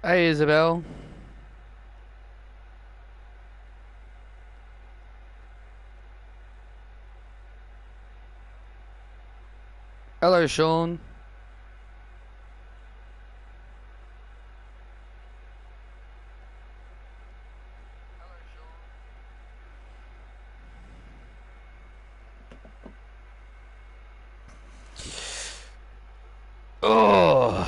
Hey, Isabel. Hello, Sean. Oh.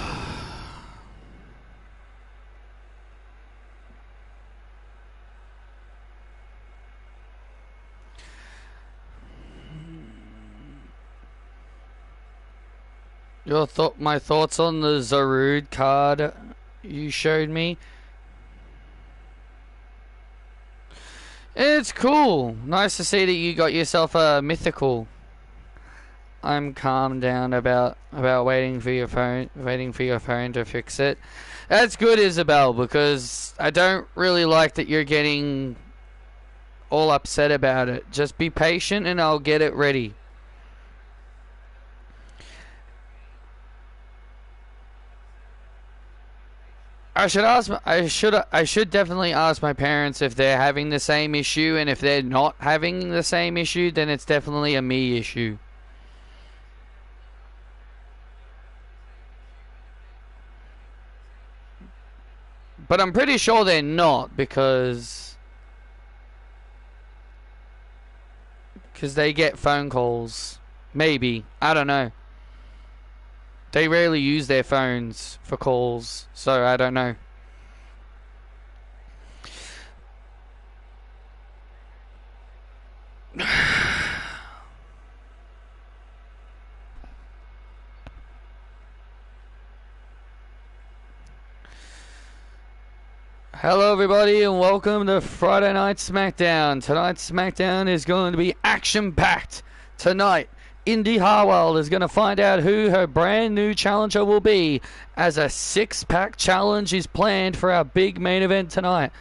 My thoughts on the Zarude card you showed me? It's cool. Nice to see that you got yourself a mythical. I'm calmed down about waiting for your phone to fix it. That's good, Isabel, because I don't really like that you're getting all upset about it. Just be patient and I'll get it ready. I should definitely ask my parents if they're having the same issue, and if they're not having the same issue, then it's definitely a me issue. But I'm pretty sure they're not, because they get phone calls. Maybe. I don't know. They rarely use their phones for calls, so I don't know. Hello everybody and welcome to Friday Night SmackDown. Tonight's SmackDown is going to be action-packed. Tonight, Indy Hartwell is going to find out who her brand new challenger will be, as a six-pack challenge is planned for our big main event tonight.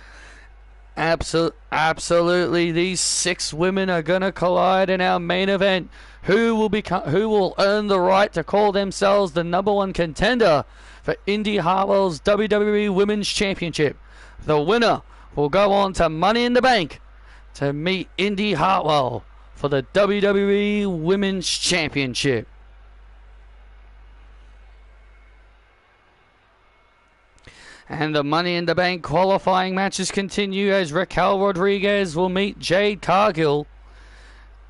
Absolutely, these six women are going to collide in our main event. Who will earn the right to call themselves the #1 contender for Indy Hartwell's WWE Women's Championship? The winner will go on to Money in the Bank to meet Indy Hartwell for the WWE Women's Championship. And the Money in the Bank qualifying matches continue, as Raquel Rodriguez will meet Jade Cargill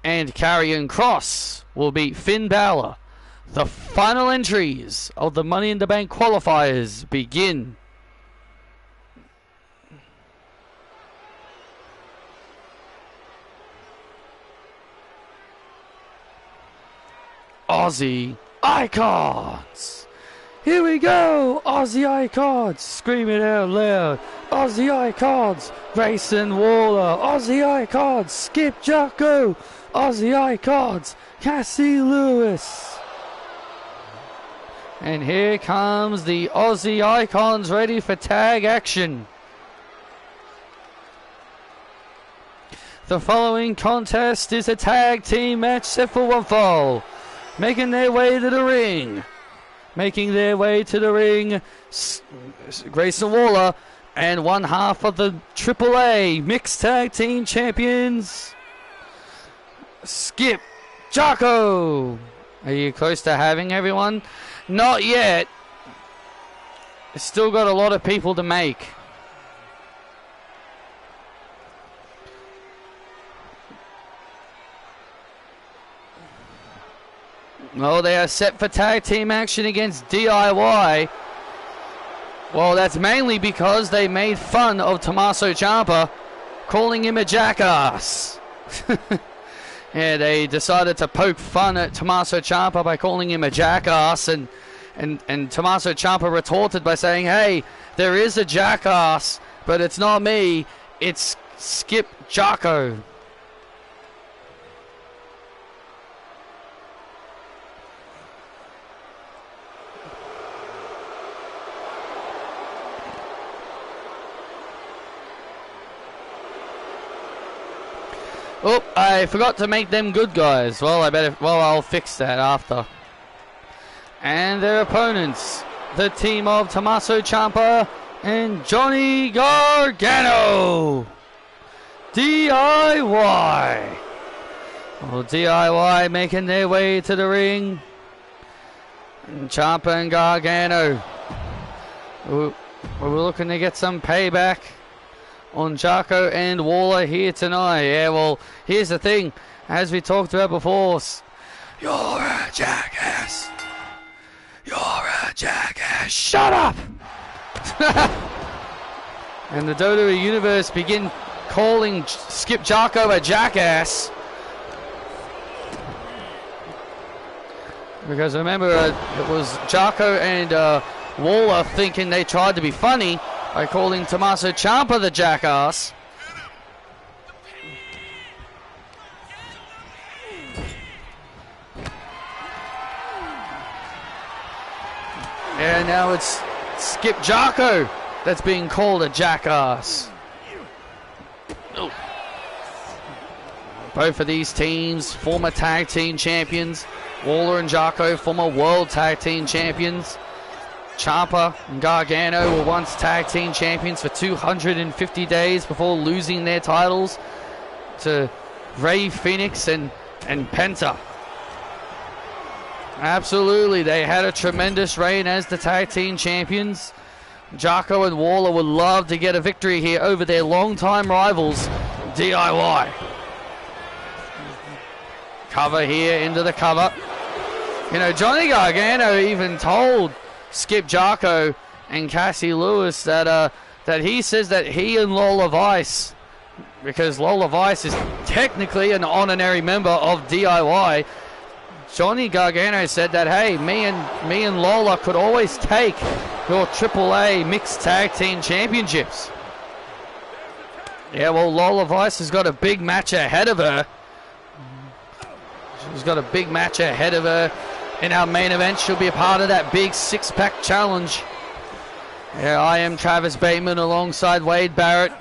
and Karrion Kross will beat Finn Balor. The final entries of the Money in the Bank qualifiers begin. Aussie Icons. Here we go, Aussie Icons. Scream it out loud. Aussie Icons. Grayson Waller. Aussie Icons. Skip Jocko. Aussie Icons. Cassie Lewis. And here comes the Aussie Icons ready for tag action. The following contest is a tag team match set for one fall. Making their way to the ring, Grayson Waller and one half of the AAA Mixed Tag Team Champions, Skip Jocko. Are you close to having everyone? Not yet. Still got a lot of people to make. Well, they are set for tag team action against DIY. Well, that's mainly because they made fun of Tommaso Ciampa, calling him a jackass. Yeah, they decided to poke fun at Tommaso Ciampa by calling him a jackass, and Tommaso Ciampa retorted by saying, "Hey, there is a jackass, but it's not me, it's Skip Jocko." Oh, I forgot to make them good guys. Well, I'll fix that after. And their opponents, the team of Tommaso Ciampa and Johnny Gargano. DIY. Well, DIY making their way to the ring. And Ciampa and Gargano. We're looking to get some payback on Jocko and Waller here tonight. Yeah, well, here's the thing. As we talked about before, you're a jackass. You're a jackass. Shut up! And the WWE Universe begin calling Skip Jocko a jackass. Because remember, it was Jocko and Waller thinking they tried to be funny by calling Tommaso Ciampa the jackass. And now it's Skip Jocko that's being called a jackass. Both of these teams, former tag team champions. Waller and Jocko, former world tag team champions. Ciampa and Gargano were once tag team champions for 250 days before losing their titles to Rey Fenix and Penta. Absolutely, they had a tremendous reign as the tag team champions. Jocko and Waller would love to get a victory here over their longtime rivals, DIY. Cover here into the cover. You know, Johnny Gargano even told Skip Jocko and Cassie Lewis that he says that he and Lola Vice, because Lola Vice is technically an honorary member of DIY, Johnny Gargano said that, hey, me and Lola could always take your AAA mixed tag team championships. Yeah, well, Lola Vice has got a big match ahead of her. She's got a big match ahead of her in our main event. She'll be a part of that big six-pack challenge. Yeah, I am Travis Bateman alongside Wade Barrett.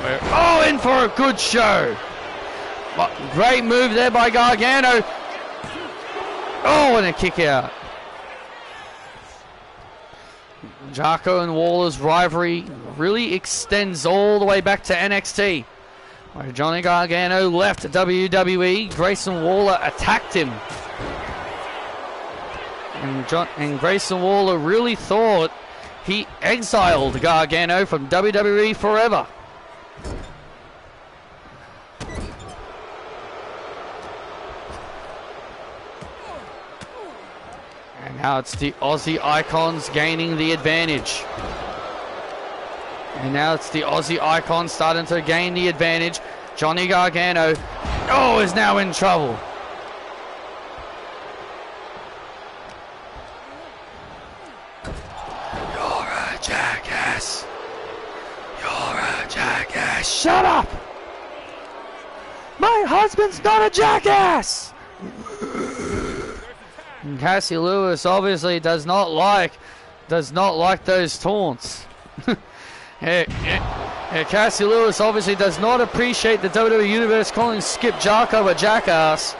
We're in for a good show. Great move there by Gargano. Oh, and a kick out. Jocko and Waller's rivalry really extends all the way back to NXT. Where Johnny Gargano left WWE, Grayson Waller attacked him. And Grayson Waller really thought he exiled Gargano from WWE forever. And now it's the Aussie Icons gaining the advantage. And now it's the Aussie Icons starting to gain the advantage. Johnny Gargano, is now in trouble. You're a jackass. You're a jackass. Shut up! My husband's not a jackass! And Cassie Lewis obviously does not like those taunts. Cassie Lewis obviously does not appreciate the WWE Universe calling Skip Jocko a jackass.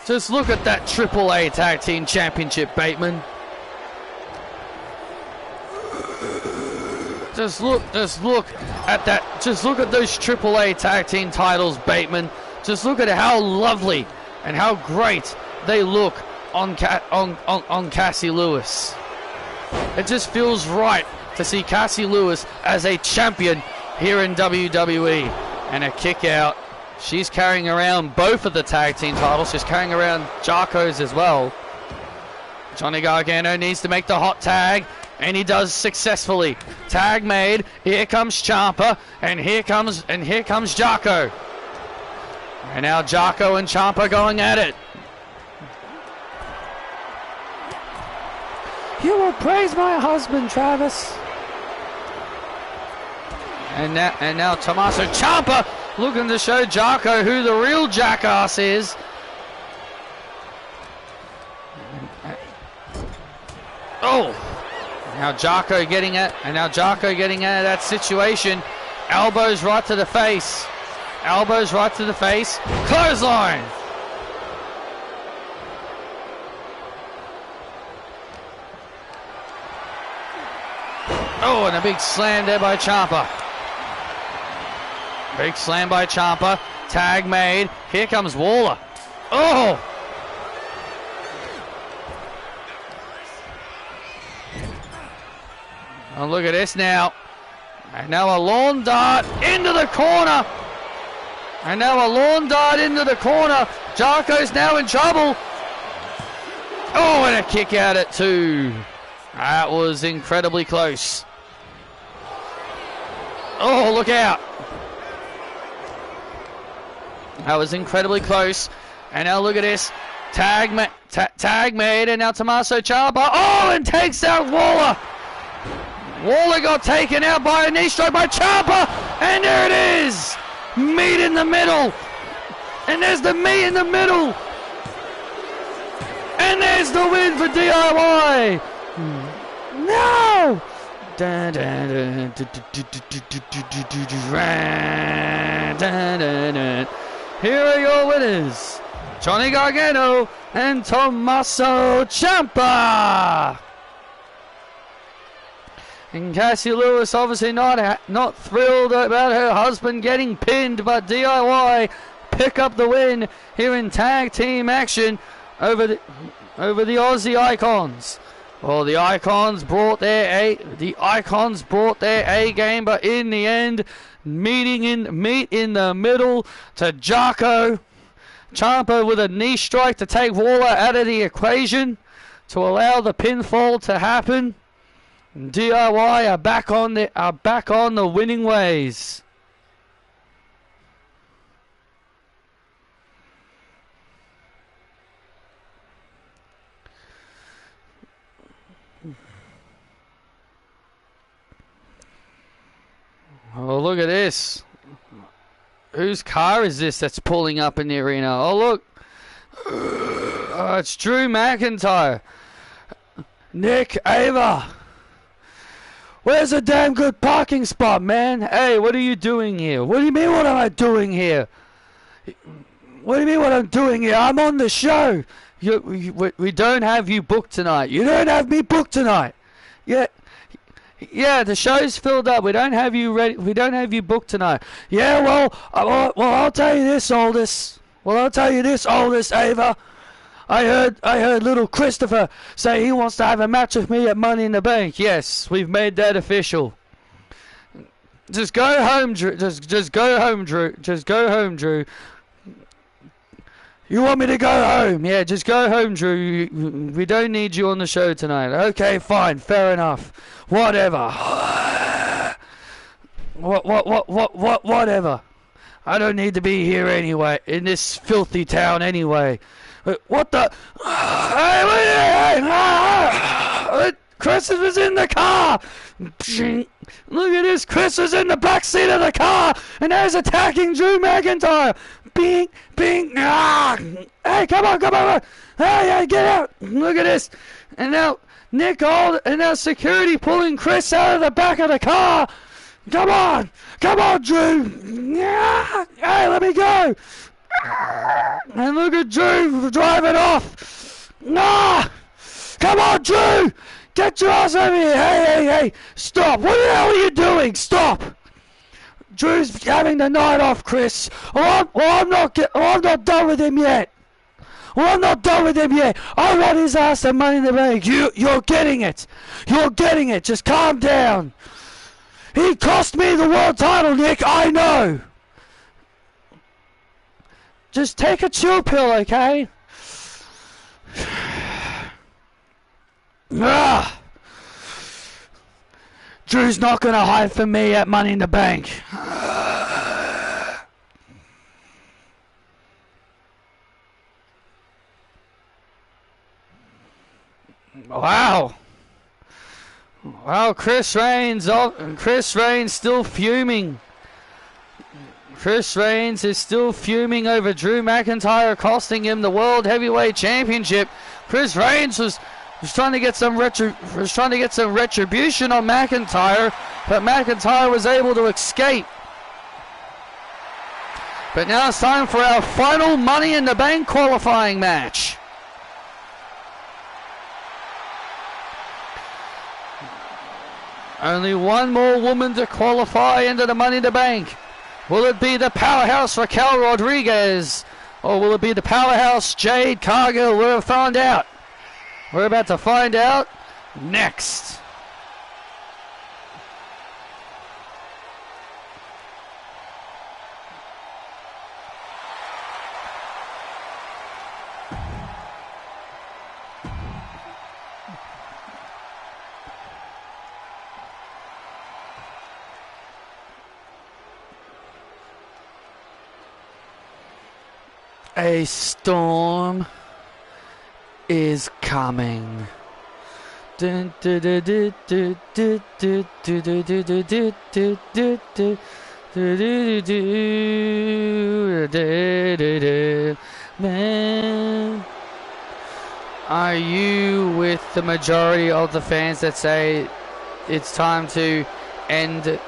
Just look at that AAA Tag Team Championship, Bateman. Just look at that. Just look at those AAA Tag Team titles, Bateman. Just look at how lovely and how great they look on Cassie Lewis. It just feels right to see Cassie Lewis as a champion here in WWE. And a kick out. She's carrying around both of the tag team titles. She's carrying around Jocko's as well. Johnny Gargano needs to make the hot tag, and he does successfully. Tag made. Here comes Ciampa, and here comes Jocko. And now Jocko and Ciampa going at it. You will praise my husband, Travis. And now Tommaso Ciampa looking to show Jocko who the real jackass is. Oh! Now Jocko getting at that situation. Elbows right to the face. Elbows right to the face. Clothesline. Oh, and a big slam there by Ciampa. Big slam by Ciampa. Tag made. Here comes Waller. Oh! Oh, look at this now. And now a lawn dart into the corner. And now a lawn dart into the corner. Jericho's now in trouble. Oh, and a kick out at 2. That was incredibly close. Oh, look out. That was incredibly close. And now look at this. Tag made, and now Tommaso Ciampa. Oh, and takes out Waller. Waller got taken out by a knee strike by Ciampa. And there it is. Meat in the middle. And there's the meat in the middle. And there's the win for DIY. No. Here are your winners, Johnny Gargano and Tommaso Ciampa. And Cassie Lewis obviously not thrilled about her husband getting pinned, but DIY pick up the win here in tag team action over the Aussie Icons. Well, the Icons brought their A game, but in the end, meet in the middle to Jericho. Ciampa with a knee strike to take Waller out of the equation to allow the pinfall to happen. DIY are back on the winning ways. Oh, look at this. Whose car is this that's pulling up in the arena? Oh, look. Oh, it's Drew McIntyre. Nick Ava. Where's a damn good parking spot, man? Hey, what are you doing here? What do you mean, what am I doing here? What do you mean what I'm doing here? I'm on the show. We don't have you booked tonight. You don't have me booked tonight. Yeah, the show's filled up. We don't have you ready. We don't have you booked tonight. Yeah, well, I'll tell you this, Aldous. Ava. I heard little Christopher say he wants to have a match with me at Money in the Bank. Yes, we've made that official. Just go home, Drew. Just go home, Drew. Just go home, Drew. You want me to go home? Yeah, just go home, Drew. We don't need you on the show tonight. Okay, fine, fair enough. Whatever. Whatever. I don't need to be here anyway, in this filthy town anyway. What the? Hey, Chris was in the car. Look at this. Chris was in the back seat of the car, and there's attacking Drew McIntyre. Bing, bing. Hey, come on. Hey, get out. Look at this. And now Nick Aldis, and now security pulling Chris out of the back of the car. Come on, Drew. Hey, let me go. And look at Drew driving off. Come on, Drew. Get your ass over here. Hey. Stop. What the hell are you doing? Stop. Drew's having the night off, Chris. I'm not done with him yet. I want his ass to Money in the Bank. You're getting it. Just calm down. He cost me the world title, Nick. I know. Just take a chill pill, okay? Drew's not going to hide from me at Money in the Bank. Wow, Chris Reigns still fuming. Chris Reigns is still fuming over Drew McIntyre costing him the World Heavyweight Championship. Chris Reigns was trying to get some retribution on McIntyre, but McIntyre was able to escape. But now it's time for our final Money in the Bank qualifying match. Only one more woman to qualify into the Money in the Bank. Will it be the powerhouse Raquel Rodriguez, or will it be the powerhouse Jade Cargill? We'll find out. We're about to find out next. A storm is coming. Man, are you with the majority of the fans that say it's time to end,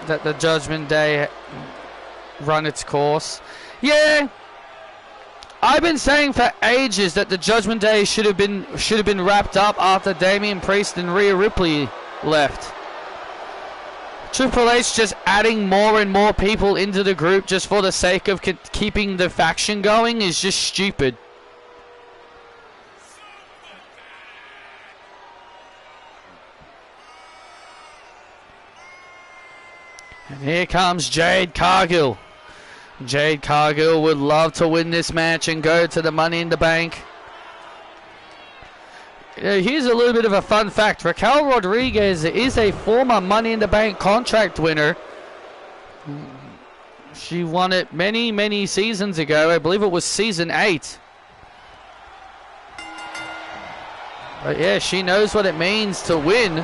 that the Judgment Day run its course? Yeah. I've been saying for ages that the Judgment Day should have been wrapped up after Damian Priest and Rhea Ripley left. Triple H just adding more and more people into the group just for the sake of keeping the faction going is just stupid. And here comes Jade Cargill. Jade Cargill would love to win this match and go to the Money in the Bank. Here's a little bit of a fun fact. Raquel Rodriguez is a former Money in the Bank contract winner. She won it many, many seasons ago. I believe it was season 8. But yeah, she knows what it means to win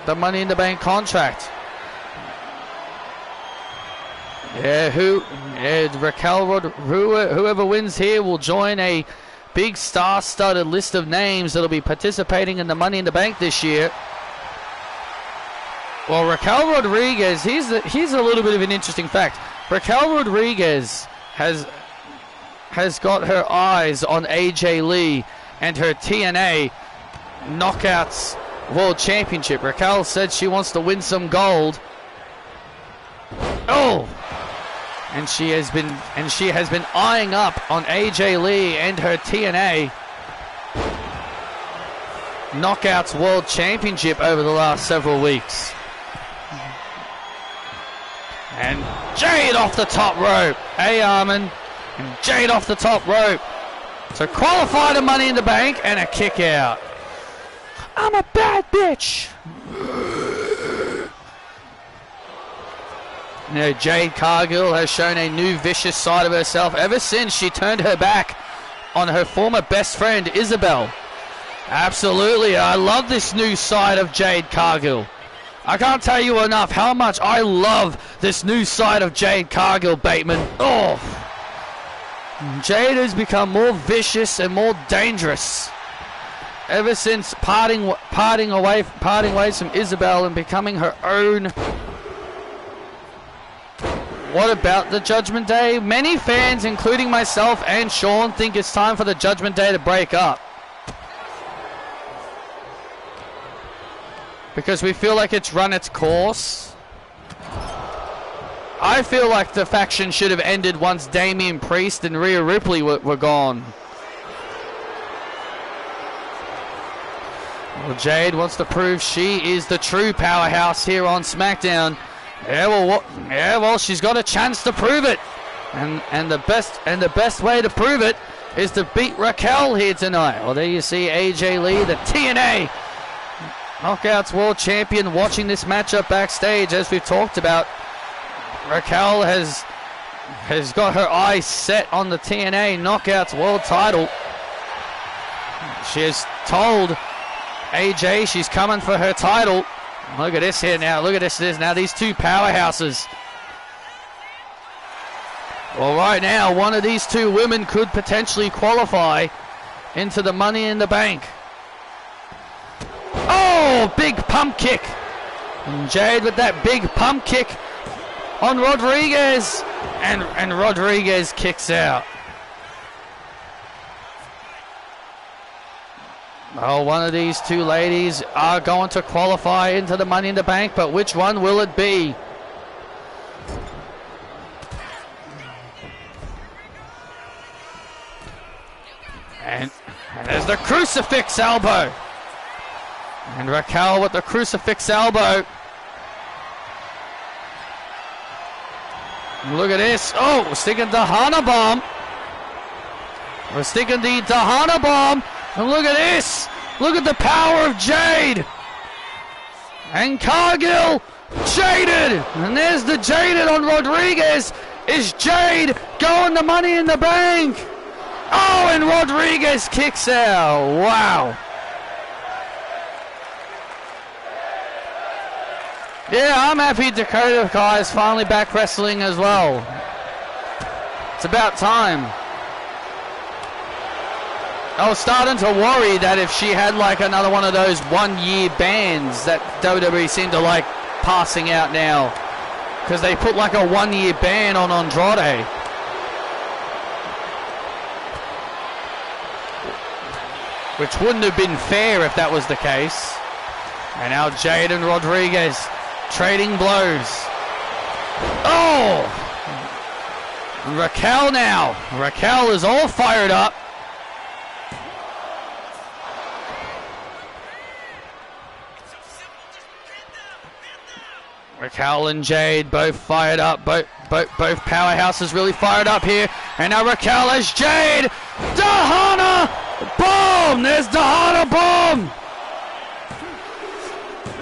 the Money in the Bank contract. Yeah, whoever wins here will join a big star-studded list of names that'll be participating in the Money in the Bank this year. Well, Raquel Rodriguez, here's a little bit of an interesting fact. Raquel Rodriguez has got her eyes on AJ Lee and her TNA Knockouts World Championship. Raquel said she wants to win some gold. Oh! And she has been eyeing up on AJ Lee and her TNA Knockouts World Championship over the last several weeks. And Jade off the top rope. Armin and Jade off the top rope. So qualify to Money in the Bank and a kick out. I'm a bad bitch. You know, Jade Cargill has shown a new vicious side of herself ever since she turned her back on her former best friend, Isabel. Absolutely, I love this new side of Jade Cargill. I can't tell you enough how much I love this new side of Jade Cargill, Bateman. Oh, Jade has become more vicious and more dangerous ever since parting ways from Isabel and becoming her own. What about the Judgment Day? Many fans, including myself and Sean, think it's time for the Judgment Day to break up. Because we feel like it's run its course. I feel like the faction should have ended once Damian Priest and Rhea Ripley were gone. Well, Jade wants to prove she is the true powerhouse here on SmackDown. Yeah, well, she's got a chance to prove it, and the best way to prove it is to beat Raquel here tonight. Well, there you see AJ Lee, the TNA Knockouts World Champion, watching this matchup backstage. As we've talked about, Raquel has got her eyes set on the TNA Knockouts World Title. She has told AJ she's coming for her title. Look at this here now. Look at this now. These two powerhouses. Well, right now, one of these two women could potentially qualify into the Money in the Bank. Oh, big pump kick. And Jade with that big pump kick on Rodriguez. And Rodriguez kicks out. Oh, one of these two ladies are going to qualify into the Money in the Bank, but which one will it be? And there's the crucifix elbow. And Raquel with the crucifix elbow. Look at this. Oh, we're sticking the Hana bomb. We're sticking the Hana bomb. And look at this. Look at the power of Jade. And Cargill jaded. And there's the jaded on Rodriguez. Is Jade going to Money in the Bank? Oh, and Rodriguez kicks out. Wow. Yeah, I'm happy Dakota Kai is finally back wrestling as well. It's about time. I was starting to worry that if she had like another one of those 1 year bans that WWE seem to like passing out now. Because they put like a 1 year ban on Andrade. Which wouldn't have been fair if that was the case. And now Jade and Rodriguez trading blows. Oh! And Raquel now. Raquel is all fired up. Raquel and Jade both fired up. Both powerhouses really fired up here. And now Raquel has Jade. Dahana bomb. There's Dahana bomb.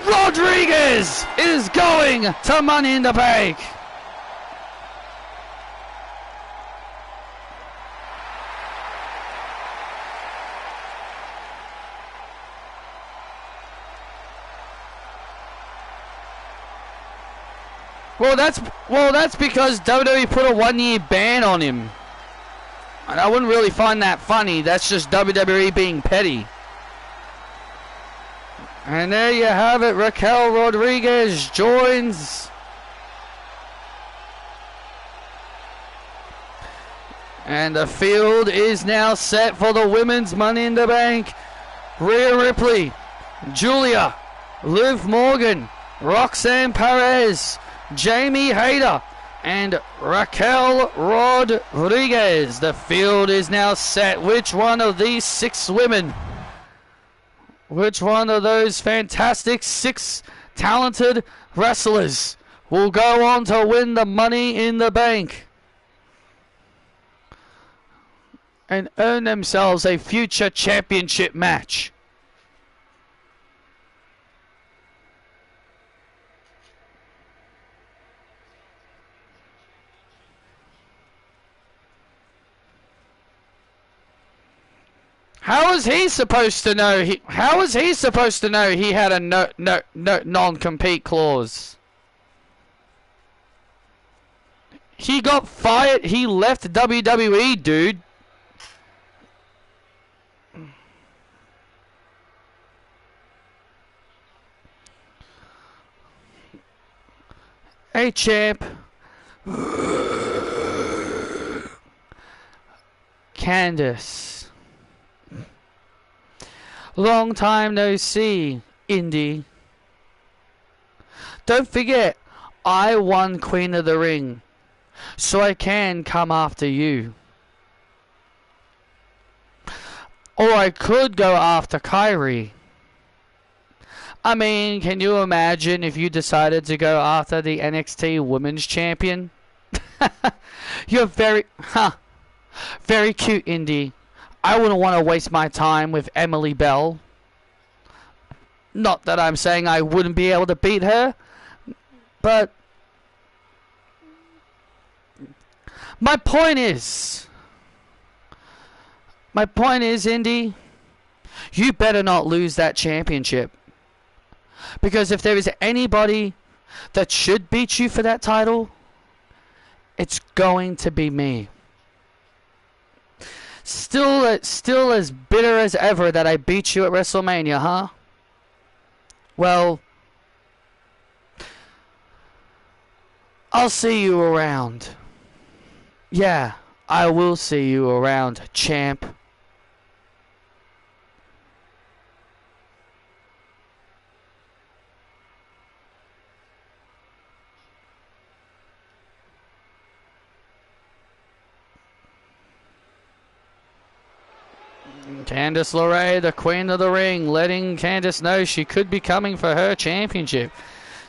Rodriguez is going to Money in the Bank. Well, that's because WWE put a 1 year ban on him. And I wouldn't really find that funny. That's just WWE being petty. And there you have it. Raquel Rodriguez joins. And the field is now set for the women's Money in the Bank. Rhea Ripley, Julia, Liv Morgan, Roxanne Perez, Jamie Hayter, and Raquel Rodriguez. The field is now set. Which one of these 6 women, which one of those fantastic 6 talented wrestlers will go on to win the Money in the Bank and earn themselves a future championship match? How is he supposed to know? How is he supposed to know he had a no non-compete clause? He got fired. He left WWE, dude. Hey, champ. Candice. Long time no see, Indy. Don't forget, I won Queen of the Ring, so I can come after you. Or I could go after Kyrie. I mean, can you imagine if you decided to go after the NXT Women's Champion? You're very cute, Indy. I wouldn't want to waste my time with Emily Bell. Not that I'm saying I wouldn't be able to beat her, but my point is, Indy, you better not lose that championship. Because if there is anybody that should beat you for that title, it's going to be me. Still as bitter as ever that I beat you at WrestleMania, huh? Well, I'll see you around. Yeah, I will see you around, champ. Candice LeRae, the queen of the ring, letting Candice know she could be coming for her championship.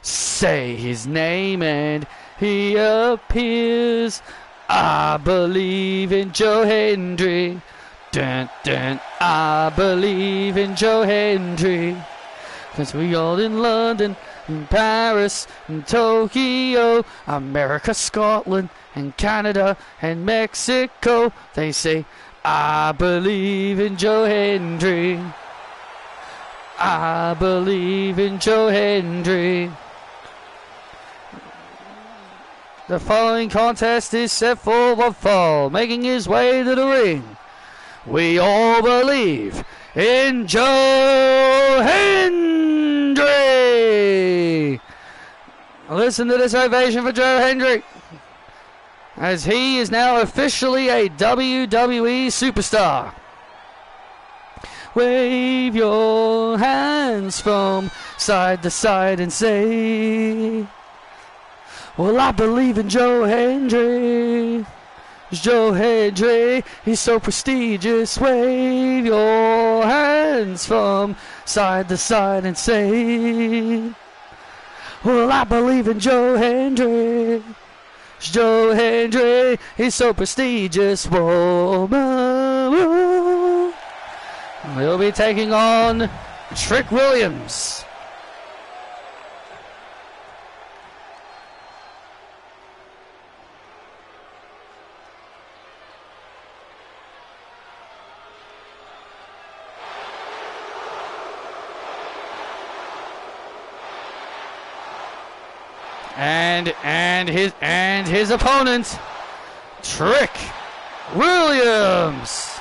Say his name and he appears. I believe in Joe Hendry. Dun, dun, I believe in Joe Hendry. 'Cause we all in London, in Paris, in Tokyo, America, Scotland, and Canada, and Mexico. They say, I believe in Joe Hendry. I believe in Joe Hendry. The following contest is set for one fall, making his way to the ring. We all believe in Joe Hendry. Listen to this ovation for Joe Hendry, as he is now officially a WWE superstar. Wave your hands from side to side and say, well, I believe in Joe Hendry. Joe Hendry, he's so prestigious. Wave your hands from side to side and say, well, I believe in Joe Hendry. Joe Hendry, he's so prestigious. Whoa, whoa, whoa. He'll be taking on Trick Williams. And his opponent, Trick Williams.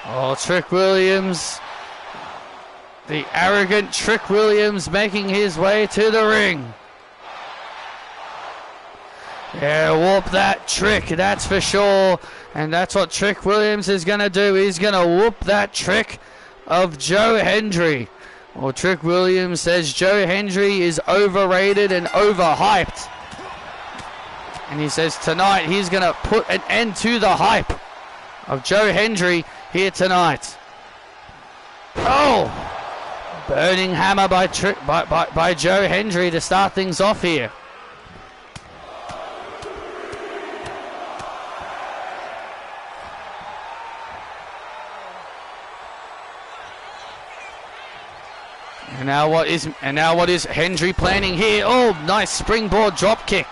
Oh, Trick Williams, the arrogant Trick Williams, making his way to the ring. Yeah, whoop that Trick, that's for sure. And that's what Trick Williams is going to do. He's going to whoop that Trick of Joe Hendry. Well, Trick Williams says Joe Hendry is overrated and overhyped. And he says tonight he's going to put an end to the hype of Joe Hendry here tonight. Oh! Burning hammer by Joe Hendry to start things off here. And now what is Hendry planning here? Oh, nice springboard drop kick.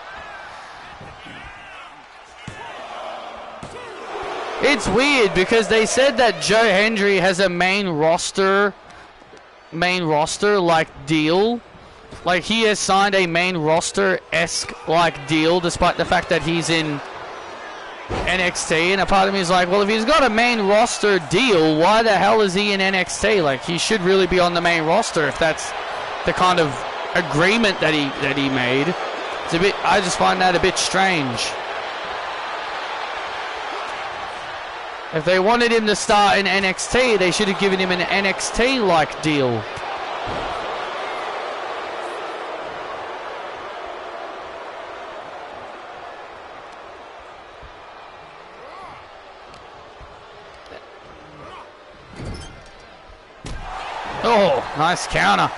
It's weird because they said that Joe Hendry has a main roster like deal. Like he has signed a main roster-esque like deal despite the fact that he's in NXT, and a part of me is like, well, if he's got a main roster deal, why the hell is he in NXT? Like, he should really be on the main roster if that's the kind of agreement that he made. It's a bit, I just find that a bit strange. If they wanted him to start in NXT, they should have given him an NXT-like deal. Oh, nice counter.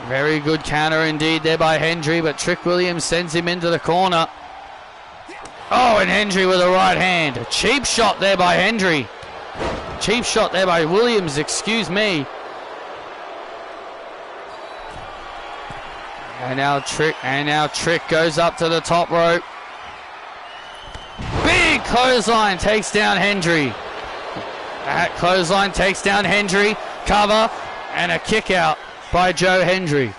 Very good counter indeed there by Hendry, but Trick Williams sends him into the corner. Oh, and Hendry with a right hand. A cheap shot there by Hendry. Cheap shot there by Williams, excuse me. And now Trick goes up to the top rope. Big clothesline takes down Hendry. That clothesline takes down Hendry. Cover and a kick out by Joe Hendry.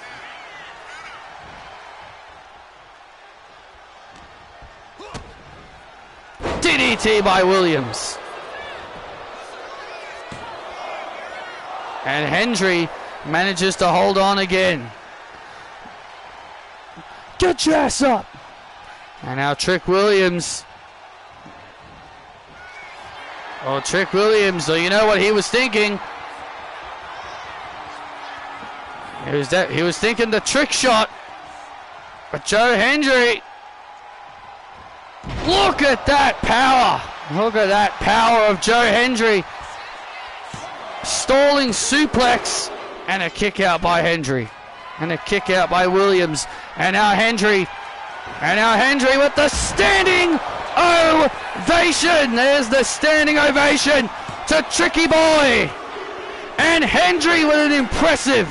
DDT by Williams. And Hendry manages to hold on again. Get your ass up. And now Trick Williams. Oh, Trick Williams, so you know what he was thinking. He was thinking the trick shot. But Joe Hendry. Look at that power. Look at that power of Joe Hendry. Stalling suplex. And a kick out by Hendry. And a kick out by Williams. And now Hendry. And now Hendry with the standing ovation. There's the standing ovation to Tricky Boy. And Hendry with an impressive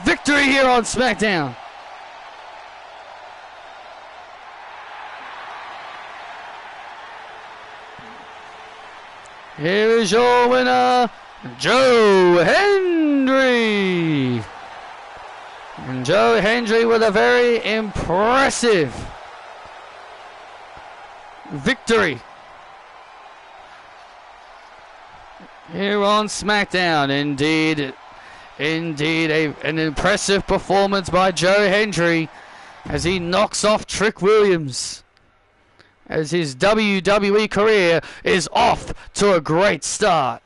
victory here on SmackDown. Here is your winner, Joe Hendry. And Joe Hendry with a very impressive victory here on SmackDown. Indeed, an impressive performance by Joe Hendry as he knocks off Trick Williams, as his WWE career is off to a great start.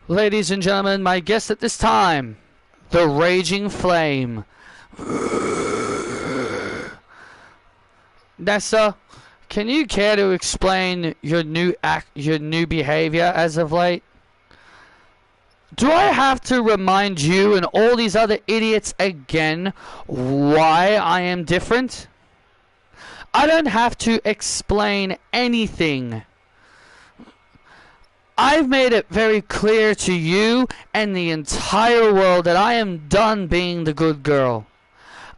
Ladies and gentlemen, my guest at this time, the Raging Flame. Nessa, can you care to explain your new behavior as of late? Do I have to remind you and all these other idiots again why I am different? I don't have to explain anything. I've made it very clear to you and the entire world that I am done being the good girl.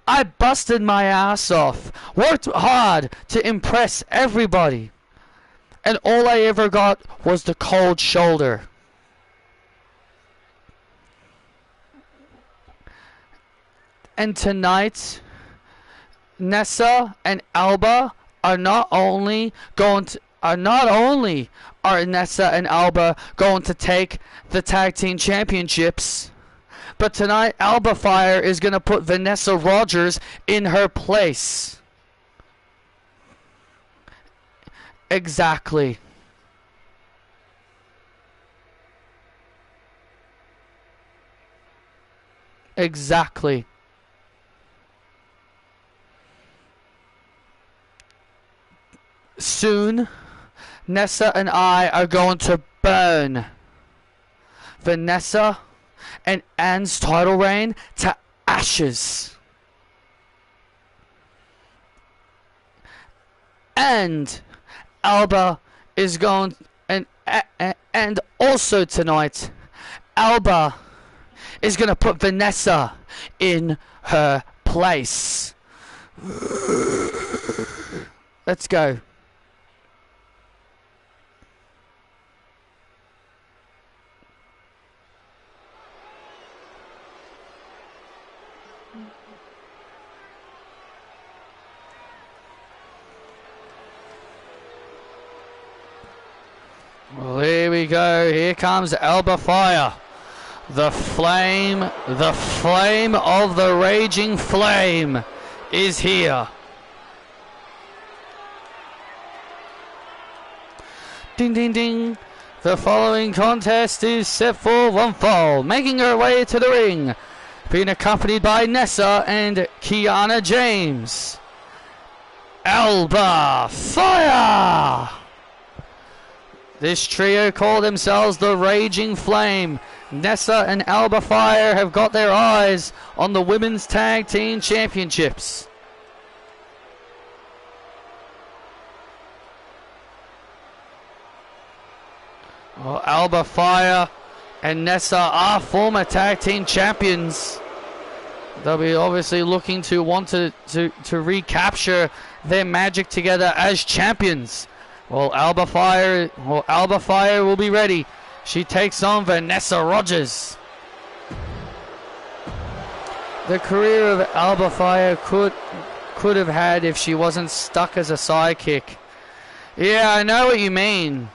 I busted my ass off, worked hard to impress everybody, and all I ever got was the cold shoulder. And tonight, Nessa and Alba are Nessa and Alba going to take the tag team championships, but tonight Alba Fire is going to put Vanessa Rogers in her place. Exactly. Exactly. Soon, Nessa and I are going to burn Vanessa and Anne's title reign to ashes. And Alba is going, and also tonight, Alba is going to put Vanessa in her place. Let's go. Well, here we go. Here comes Alba Fire. The flame of the Raging Flame is here. Ding, ding, ding. The following contest is set for one fall. Making her way to the ring, being accompanied by Nessa and Kiana James. Alba Fire! This trio call themselves the Raging Flame. Nessa and Alba Fire have got their eyes on the Women's Tag Team Championships. Well, Alba Fire and Nessa are former tag team champions. They'll be obviously looking to want to recapture their magic together as champions. Well, Alba Fire will be ready. She takes on Vanessa Rogers. The career of Alba Fire could have had if she wasn't stuck as a sidekick. Yeah, I know what you mean.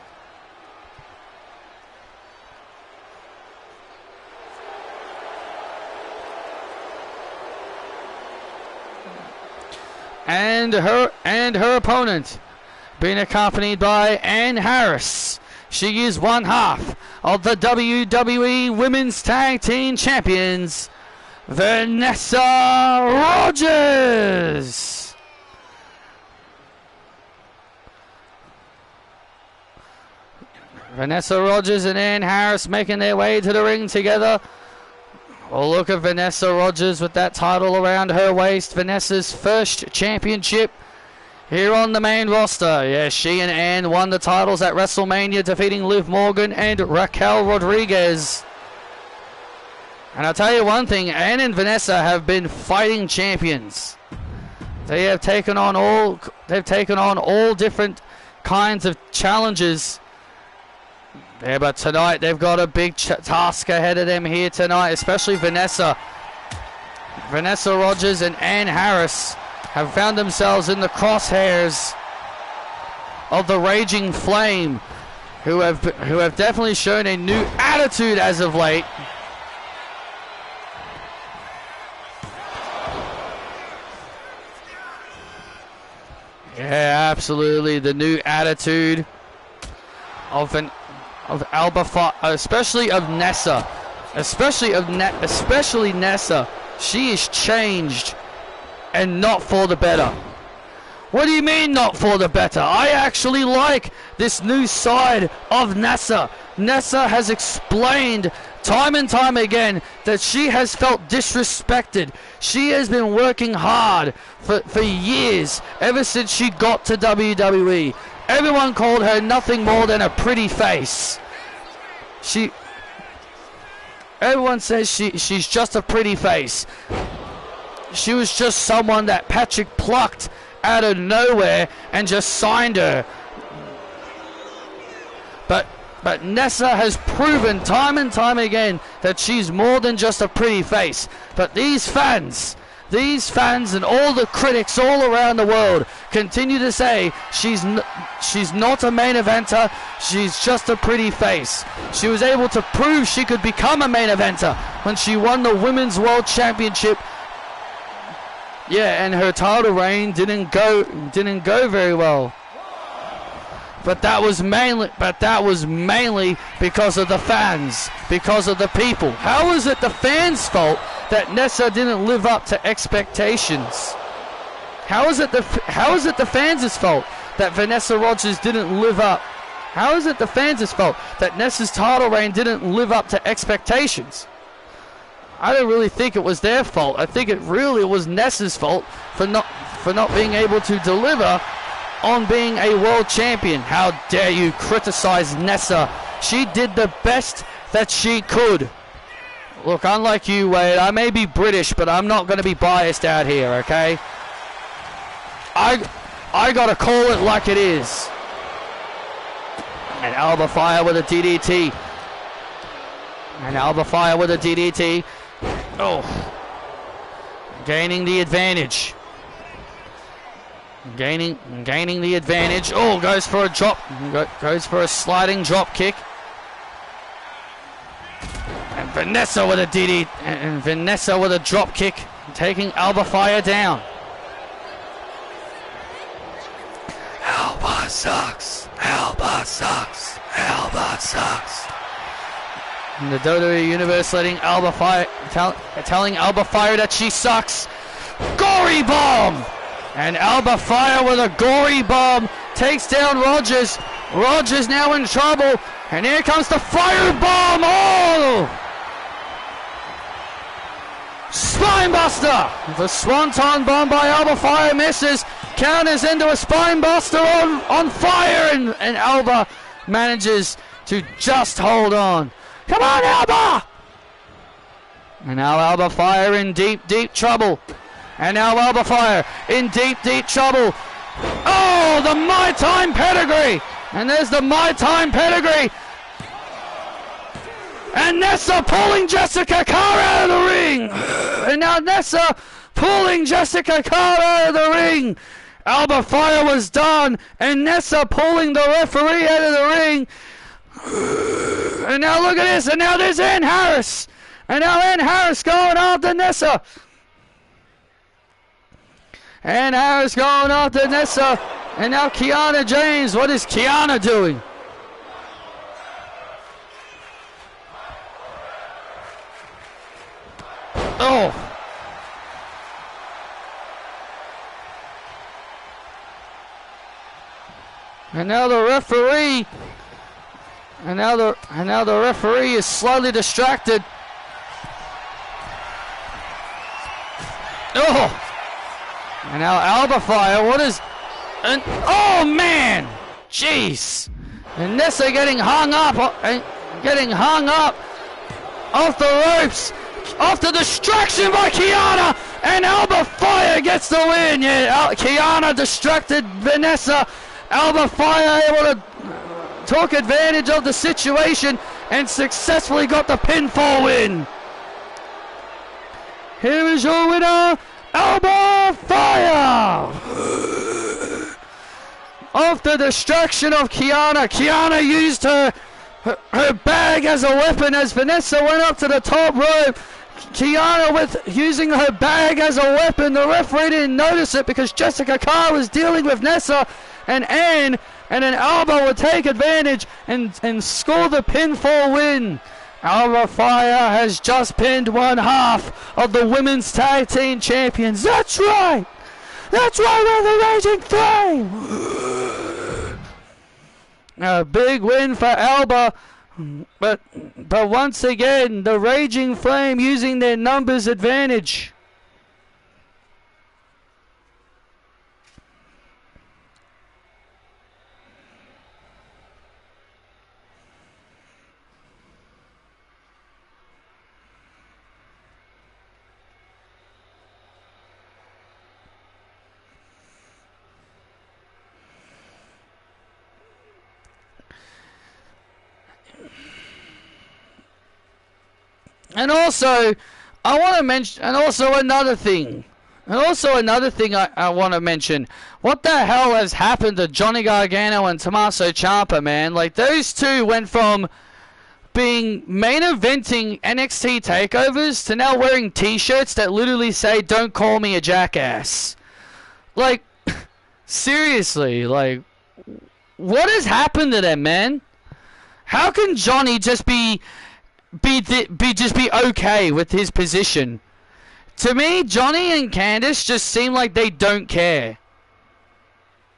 And her opponent, being accompanied by Ann Harris. She is one half of the WWE Women's Tag Team Champions, Vanessa Rogers. Vanessa Rogers and Ann Harris making their way to the ring together. Oh, look at Vanessa Rogers with that title around her waist. Vanessa's first championship here on the main roster. Yeah, she and Ann won the titles at WrestleMania, defeating Liv Morgan and Raquel Rodriguez. And I'll tell you one thing, Ann and Vanessa have been fighting champions. They have taken on all different kinds of challenges. Yeah, but tonight they've got a big task ahead of them here tonight, especially Vanessa. Vanessa Rogers and Ann Harris have found themselves in the crosshairs of the Raging Flame, who have definitely shown a new attitude as of late. Yeah, absolutely, the new attitude of Alba Fire, especially of Nessa, especially Nessa. She is changed, and not for the better. What do you mean not for the better? I actually like this new side of Nessa. Nessa has explained time and time again that she has felt disrespected. She has been working hard for years, ever since she got to WWE. Everyone called her nothing more than a pretty face. Everyone says she's just a pretty face. She was just someone that Patrick plucked out of nowhere and just signed her. But Nessa has proven time and time again that she's more than just a pretty face. But these fans and all the critics all around the world continue to say she's not a main eventer, she's just a pretty face. She was able to prove she could become a main eventer when she won the Women's World Championship. Yeah, and her title reign didn't go very well. But that was mainly because of the fans, because of the people. How is it the fans' fault that Nessa didn't live up to expectations? How is it the fans' fault that Vanessa Rogers didn't live up? How is it the fans' fault that Nessa's title reign didn't live up to expectations? I don't really think it was their fault. I think it really was Nessa's fault for not being able to deliver on being a world champion. How dare you criticize Nessa? She did the best that she could. Look, unlike you, Wade, I may be British, but I'm not going to be biased out here, okay? I gotta call it like it is. And Alba Fire with a DDT. Oh. Gaining the advantage. Gaining the advantage. Oh, goes for a drop. Goes for a sliding drop kick. And Vanessa with a DDT. And Vanessa with a drop kick, taking Alba Fire down. Alba sucks. Alba sucks. Alba sucks. And the WWE Universe letting Alba Fire, telling Alba Fire that she sucks. Gory bomb! And Alba Fire with a gory bomb takes down Rogers. Rogers now in trouble. And here comes the fire bomb. Oh! Spinebuster! The Swanton bomb by Alba Fire misses. Counters into a spinebuster on Fire. And Alba manages to just hold on. Come on, Alba! And now Alba Fire in deep, deep trouble. And now Alba Fire in deep, deep trouble. Oh, the My Time pedigree. And there's the My Time pedigree. And Nessa pulling Jessica Carr out of the ring. And now Nessa pulling Jessica Carr out of the ring. Alba Fire was done. And Nessa pulling the referee out of the ring. And now look at this. And now there's Ann Harris. And now Ann Harris going after Nessa. Ann Harris going after Nessa. And now Kiana James. What is Kiana doing? Oh. And now the referee. And now the referee is slightly distracted. Oh. And now Alba Fire. What is? And oh man, jeez. And Nessa getting hung up off the ropes. Off the distraction by Kiana, and Alba Fire gets the win. Yeah, Kiana distracted Vanessa. Alba Fire able to took advantage of the situation and successfully got the pinfall win. Here is your winner, Alba Fire. Off the distraction of Kiana. Kiana used her bag as a weapon as Vanessa went up to the top rope. Kiana with using her bag as a weapon. The referee didn't notice it because Jessica Carr was dealing with Nessa and Ann, and then Alba would take advantage and score the pinfall win. Alba Fire has just pinned one half of the women's tag team champions. That's right. That's right, we're the Raging Flame. A big win for Alba. But once again, the Raging Flame using their numbers advantage. And also, I want to mention, and also another thing I want to mention. What the hell has happened to Johnny Gargano and Tommaso Ciampa, man? Like, those two went from being main eventing NXT takeovers to now wearing t-shirts that literally say, "Don't call me a jackass." Like, seriously, like, what has happened to them, man? How can Johnny just be okay with his position? To me, Johnny and Candice just seem like they don't care.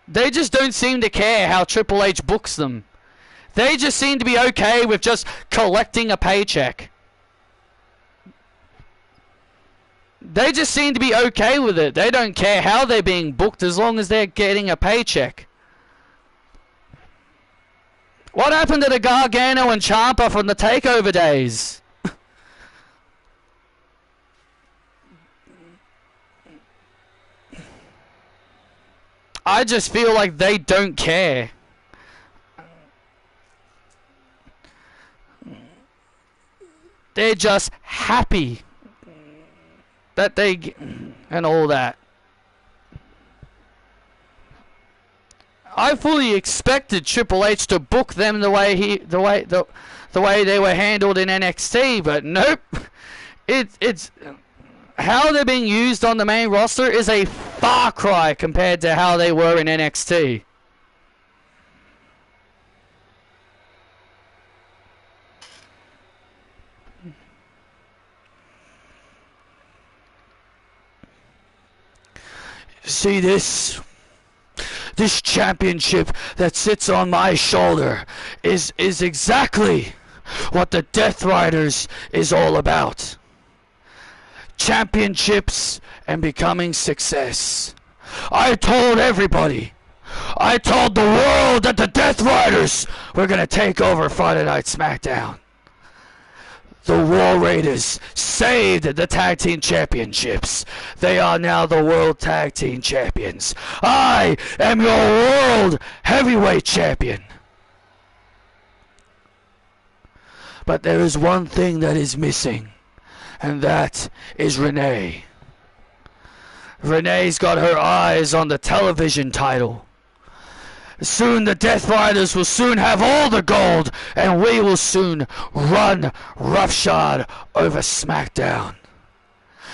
They just don't seem to care how Triple H books them. They just seem to be okay with just collecting a paycheck. They just seem to be okay with it. They don't care how they're being booked as long as they're getting a paycheck. What happened to the Gargano and Ciampa from the TakeOver days? I just feel like they don't care. They're just happy that they and all that. I fully expected Triple H to book them the way they were handled in NXT, but nope. It's how they're being used on the main roster is a far cry compared to how they were in NXT. See this? This championship that sits on my shoulder is exactly what the Death Riders is all about. Championships and becoming success. I told everybody. I told the world that the Death Riders were going to take over Friday Night SmackDown. The War Raiders saved the Tag Team Championships. They are now the World Tag Team Champions. I am your World Heavyweight Champion. But there is one thing that is missing, and that is Renee. Renee's got her eyes on the television title. Soon the Death Riders will soon have all the gold, and we will soon run roughshod over SmackDown.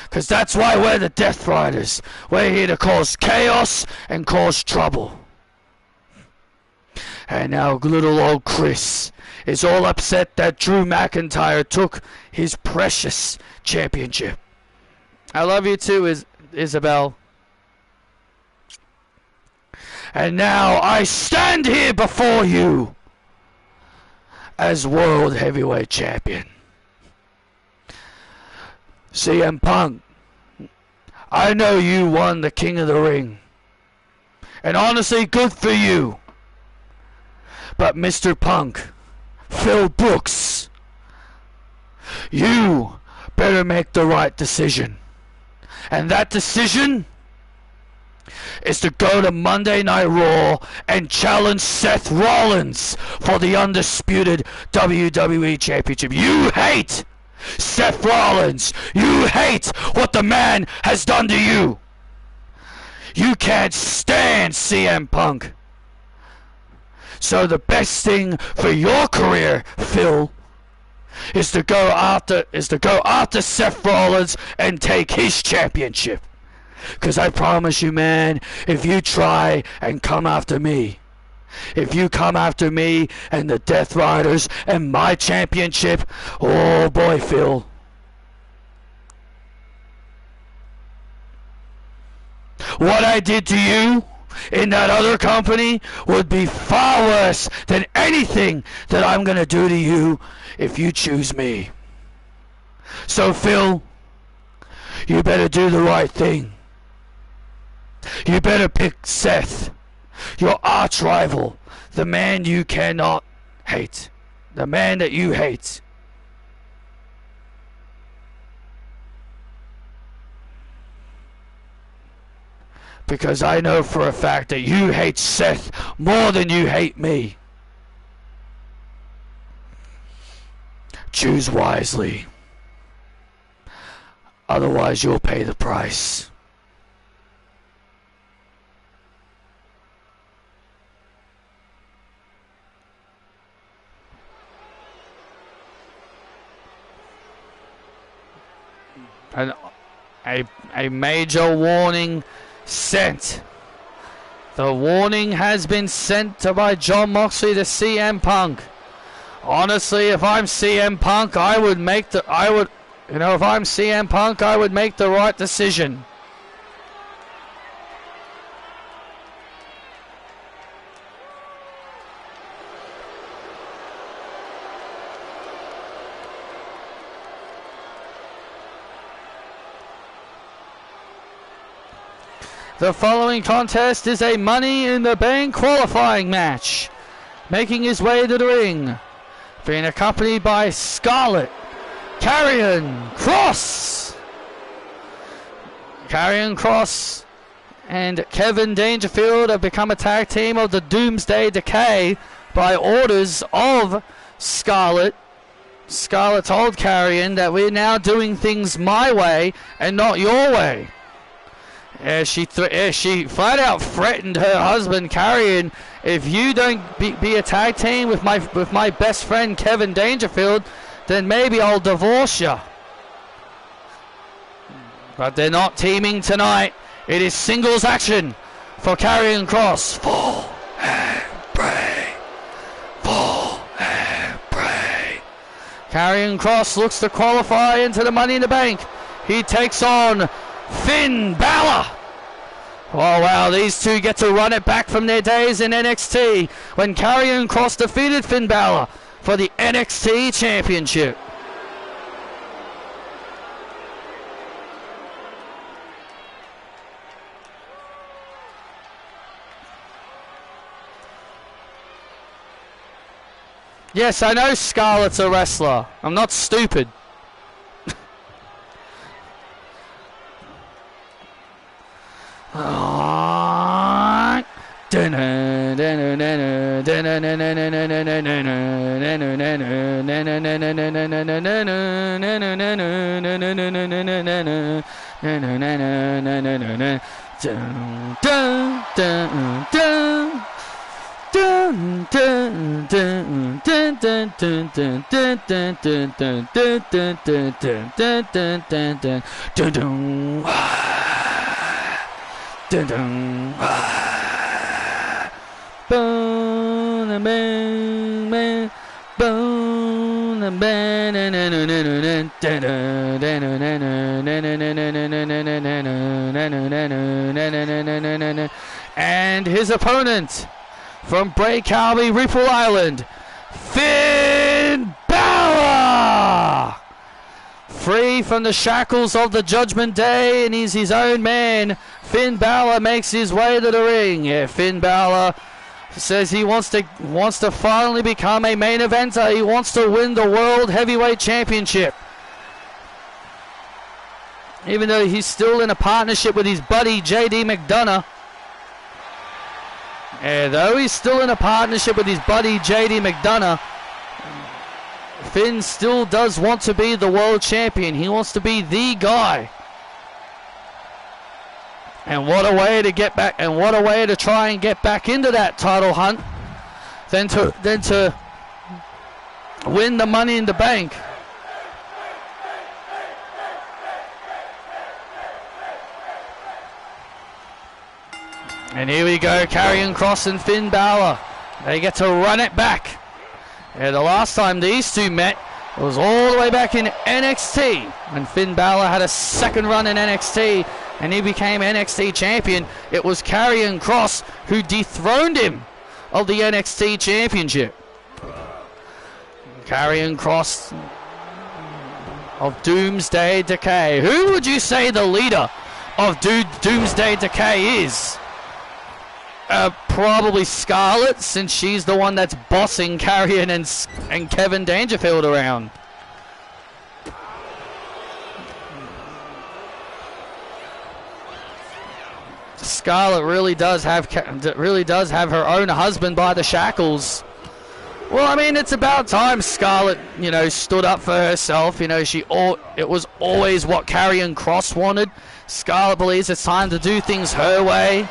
Because that's why we're the Death Riders. We're here to cause chaos and cause trouble. And now little old Chris is all upset that Drew McIntyre took his precious championship. I love you too, Isabel. And now I stand here before you as World Heavyweight Champion. CM Punk, I know you won the King of the Ring. And honestly, good for you. But Mr. Punk, Phil Brooks, you better make the right decision. And that decision is to go to Monday Night Raw and challenge Seth Rollins for the undisputed WWE Championship. You hate Seth Rollins. You hate what the man has done to you. You can't stand CM Punk. So the best thing for your career, Phil, is to go after Seth Rollins and take his championship. Because I promise you, man, if you try and come after me, if you come after me and the Death Riders and my championship, oh boy, Phil. What I did to you in that other company would be far worse than anything that I'm going to do to you if you choose me. So, Phil, you better do the right thing. You better pick Seth, your arch rival, the man you cannot hate, the man that you hate. Because I know for a fact that you hate Seth more than you hate me. Choose wisely. Otherwise you'll pay the price. And a major warning sent. The warning has been sent by Jon Moxley to CM Punk. Honestly, if I'm CM Punk, I would make the right decision. The following contest is a Money in the Bank qualifying match. Making his way to the ring, being accompanied by Scarlett, Karrion Kross. Karrion Kross and Kevin Dangerfield have become a tag team of the Doomsday Decay by orders of Scarlett. Scarlett told Karrion that we're now doing things my way and not your way. She flat out threatened her husband Karrion, if you don't be a tag team with my best friend Kevin Dangerfield, then maybe I'll divorce you. But they're not teaming tonight. It is singles action for Karrion Kross. Fall and pray. Fall and pray. Karrion Kross looks to qualify into the Money in the Bank. He takes on Finn Balor. Oh wow, these two get to run it back from their days in NXT when Karrion Kross defeated Finn Balor for the NXT Championship. Yes, I know Scarlett's a wrestler. I'm not stupid. And his opponent from Bray Carby, Ripple Island, Finn Balor! Free from the shackles of the Judgment Day, and he's his own man. Finn Balor makes his way to the ring. Yeah, Finn Balor says he wants to finally become a main eventer. He wants to win the World Heavyweight Championship. Even though he's still in a partnership with his buddy JD McDonough. Yeah, though he's still in a partnership with his buddy JD McDonough, Finn still does want to be the world champion. He wants to be the guy. And what a way to get back, and what a way to try and get back into that title hunt than to win the Money in the Bank. And here we go, Karrion Kross and Finn Balor. They get to run it back. Yeah, the last time these two met, it was all the way back in NXT when Finn Balor had a second run in NXT and he became NXT champion. It was Karrion Kross who dethroned him of the NXT championship. Karrion Kross of Doomsday Decay. Who would you say the leader of Doomsday Decay is? Probably Scarlett, since she's the one that's bossing Karrion and Kevin Dangerfield around. Scarlett really does have her own husband by the shackles. Well, I mean, it's about time Scarlett, stood up for herself. It was always what Karrion Kross wanted. Scarlett believes it's time to do things her way.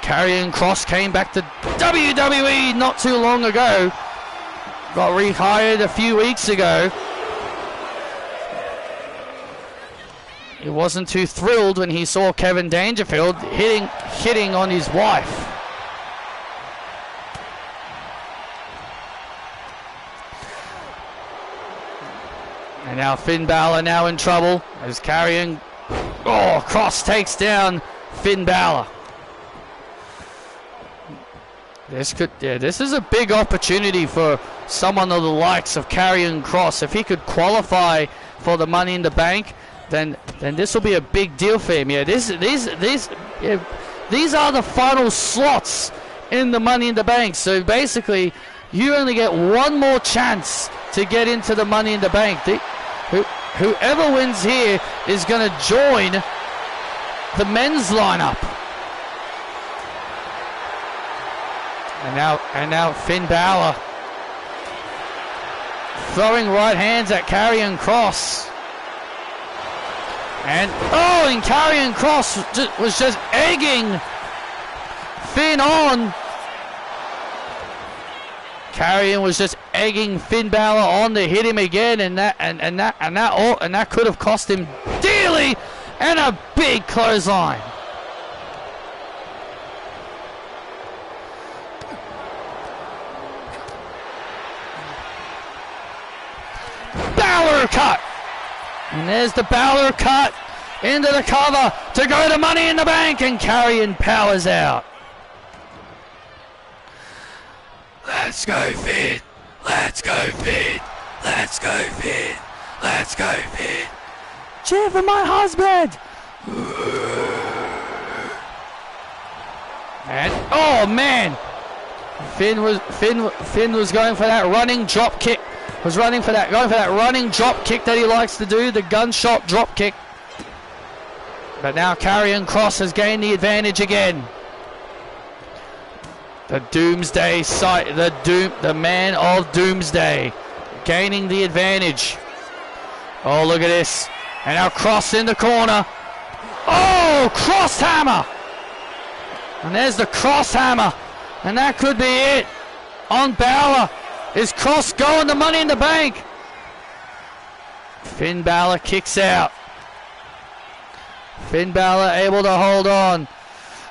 Karrion Kross came back to WWE not too long ago. Got rehired a few weeks ago. He wasn't too thrilled when he saw Kevin Dangerfield hitting on his wife. And now Finn Balor now in trouble as Karrion Kross takes down Finn Balor. This is a big opportunity for someone of the likes of Karrion Kross. If he could qualify for the Money in the Bank, then this will be a big deal for him. Yeah, these are the final slots in the Money in the Bank. So basically, you only get one more chance to get into the Money in the Bank. Whoever wins here is going to join the men's lineup. And now Finn Balor throwing right hands at Karrion Kross. And Karrion Kross was just egging Finn on. Karrion was just egging Finn Balor on to hit him again, and that could have cost him dearly, and a big clothesline. Balor cut. And there's the Balor cut into the cover to go to Money in the Bank, and Karrion powers out. Let's go, Finn. Let's go, Finn. Let's go, Finn. Let's go, Finn. Cheer for my husband. And oh man, Finn was going for that running drop kick was going for that running drop kick that he likes to do, the gunshot drop kick. But now Karrion Kross has gained the advantage again. The Doomsday side, the man of Doomsday, gaining the advantage. Oh, look at this! And now Kross in the corner. Oh, cross hammer! And there's the cross hammer, and that could be it. On Balor, is Kross going to Money in the Bank? Finn Balor kicks out. Finn Balor able to hold on.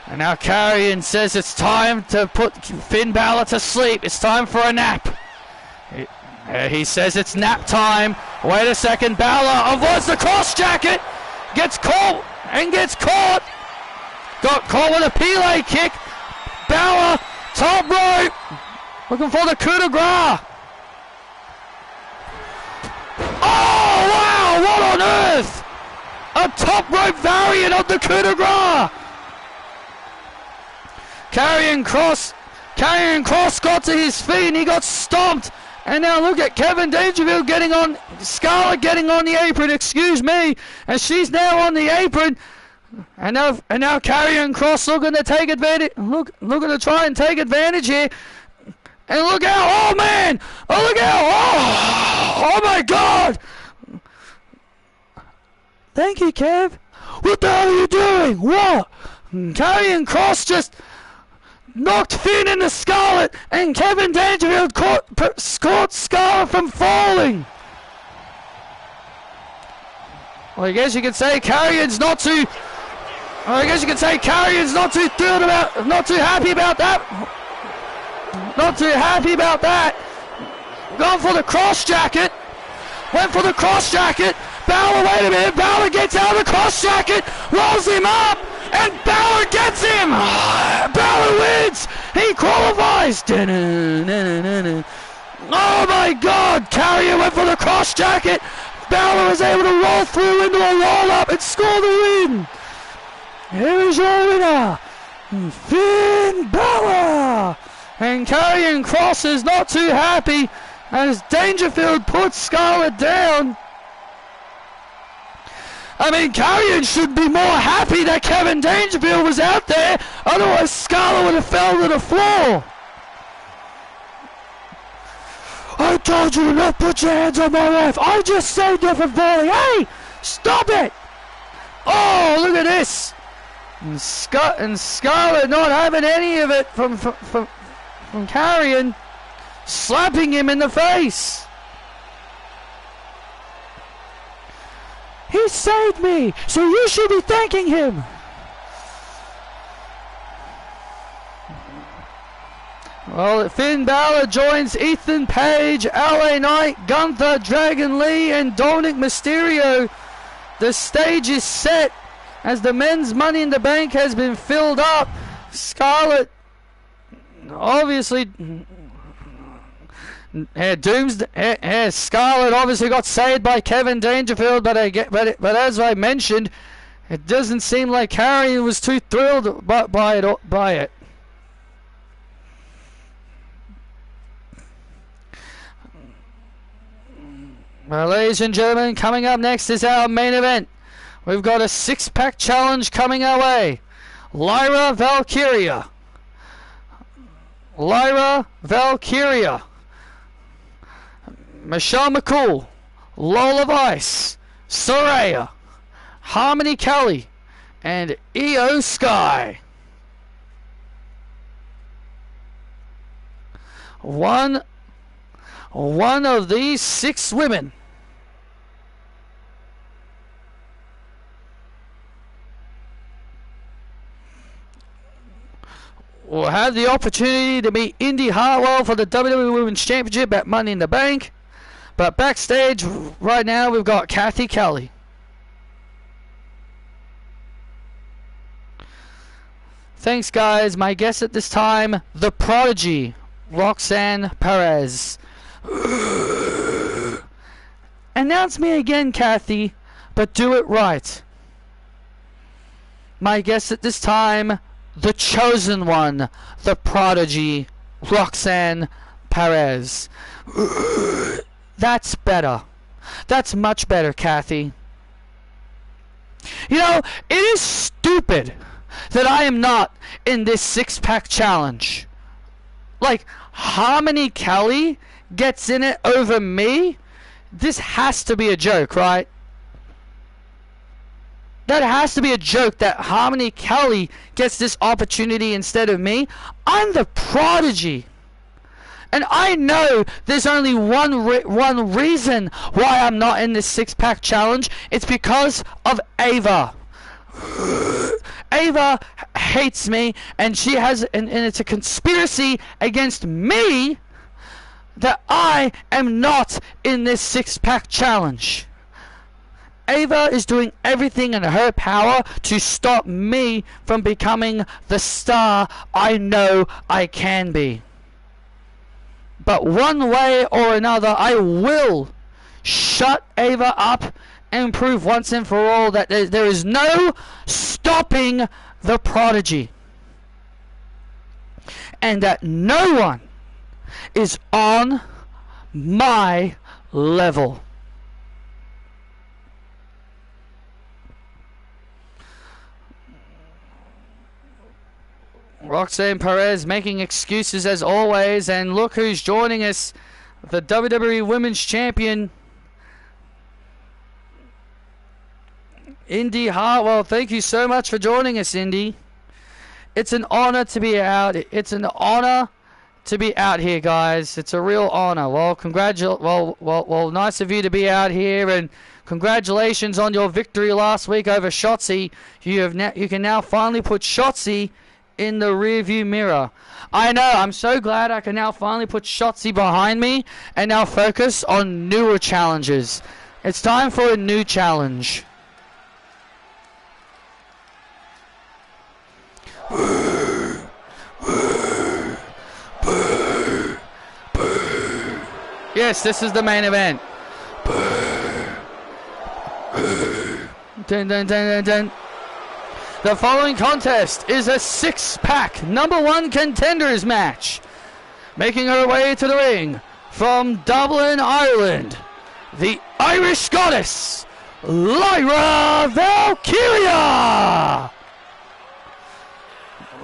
And now Karrion says it's time to put Finn Balor to sleep. It's time for a nap. He says it's nap time. Wait a second. Balor avoids the cross jacket. Gets caught and gets caught. Got caught with a Pele kick. Balor, top rope. Looking for the coup de grace. Oh, wow. What on earth? A top rope variant of the coup de grace. Karrion Kross got to his feet and he got stomped. And now look at Kevin Dangerfield getting on, Scarlett getting on the apron, excuse me. And she's now on the apron. And now Karrion Kross looking to take advantage, looking to try and take advantage here. And look out, oh man, oh look out, oh my God. Thank you, Kev. What the hell are you doing? What? Karrion Kross just knocked Finn into Scarlett, and Kevin Dangerfield caught Scarlett from falling. Well, I guess you could say Karrion's not too. I guess you could say Karrion's not too thrilled about, not too happy about that. Not too happy about that. Going for the cross jacket. Went for the cross jacket. Balor, wait a minute. Balor gets out of the cross jacket, rolls him up, and Balor gets him. Balor wins. He qualifies. Oh my God. Karrion went for the cross jacket. Balor was able to roll through into a roll up and score the win. Here is your winner, Finn Balor. And Karrion Kross is not too happy as Dangerfield puts Scarlett down. I mean, Karrion should be more happy that Kevin Dangerfield was out there. Otherwise, Scarlett would have fell to the floor. I told you not put your hands on my wife. I just saved her from falling. Hey, stop it. Oh, look at this. And Scarlett not having any of it from Karrion, slapping him in the face. He saved me, so you should be thanking him. Well, Finn Balor joins Ethan Page, LA Knight, Gunther, Dragon Lee, and Dominic Mysterio. The stage is set as the men's Money in the Bank has been filled up. Scarlett, obviously, Scarlett obviously got saved by Kevin Dangerfield, but as I mentioned, it doesn't seem like Karrion was too thrilled by it. Well, ladies and gentlemen, coming up next is our main event. We've got a six-pack challenge coming our way. Lyra Valkyria, Michelle McCool, Lola Vice, Soraya, Harmony Kelly, and Io Sky. One of these six women will have the opportunity to meet Indy Hartwell for the WWE Women's Championship at Money in the Bank. But backstage right now we've got Kathy Kelly. Thanks guys. My guest at this time, the Prodigy, Roxanne Perez. Announce me again, Kathy, but do it right. My guest at this time, the Chosen One, the Prodigy, Roxanne Perez. That's better. That's much better, Kathy. You know, it is stupid that I am not in this six-pack challenge. Like, Harmony Kelly gets in it over me? This has to be a joke, right? That has to be a joke that Harmony Kelly gets this opportunity instead of me. I'm the prodigy. And I know there's only one reason why I'm not in this six-pack challenge. It's because of Ava. Ava hates me, and she has, and it's a conspiracy against me that I am not in this six-pack challenge. Ava is doing everything in her power to stop me from becoming the star I know I can be. But one way or another, I will shut Ava up and prove once and for all that there is no stopping the prodigy. And that no one is on my level. Roxanne Perez making excuses as always, and look who's joining us, the WWE Women's Champion, Indy Hartwell. Thank you so much for joining us, Indy. It's an honor to be out. It's an honor to be out here, guys. It's a real honor. Well, nice of you to be out here, and congratulations on your victory last week over Shotzi. You can now finally put Shotzi in the rearview mirror. I know, I'm so glad I can now finally put Shotzi behind me and now focus on newer challenges. It's time for a new challenge. Yes, this is the main event. Dun, dun, dun, dun, dun. The following contest is a six-pack #1 contenders match. Making her way to the ring from Dublin, Ireland, the Irish Goddess, Lyra Valkyria.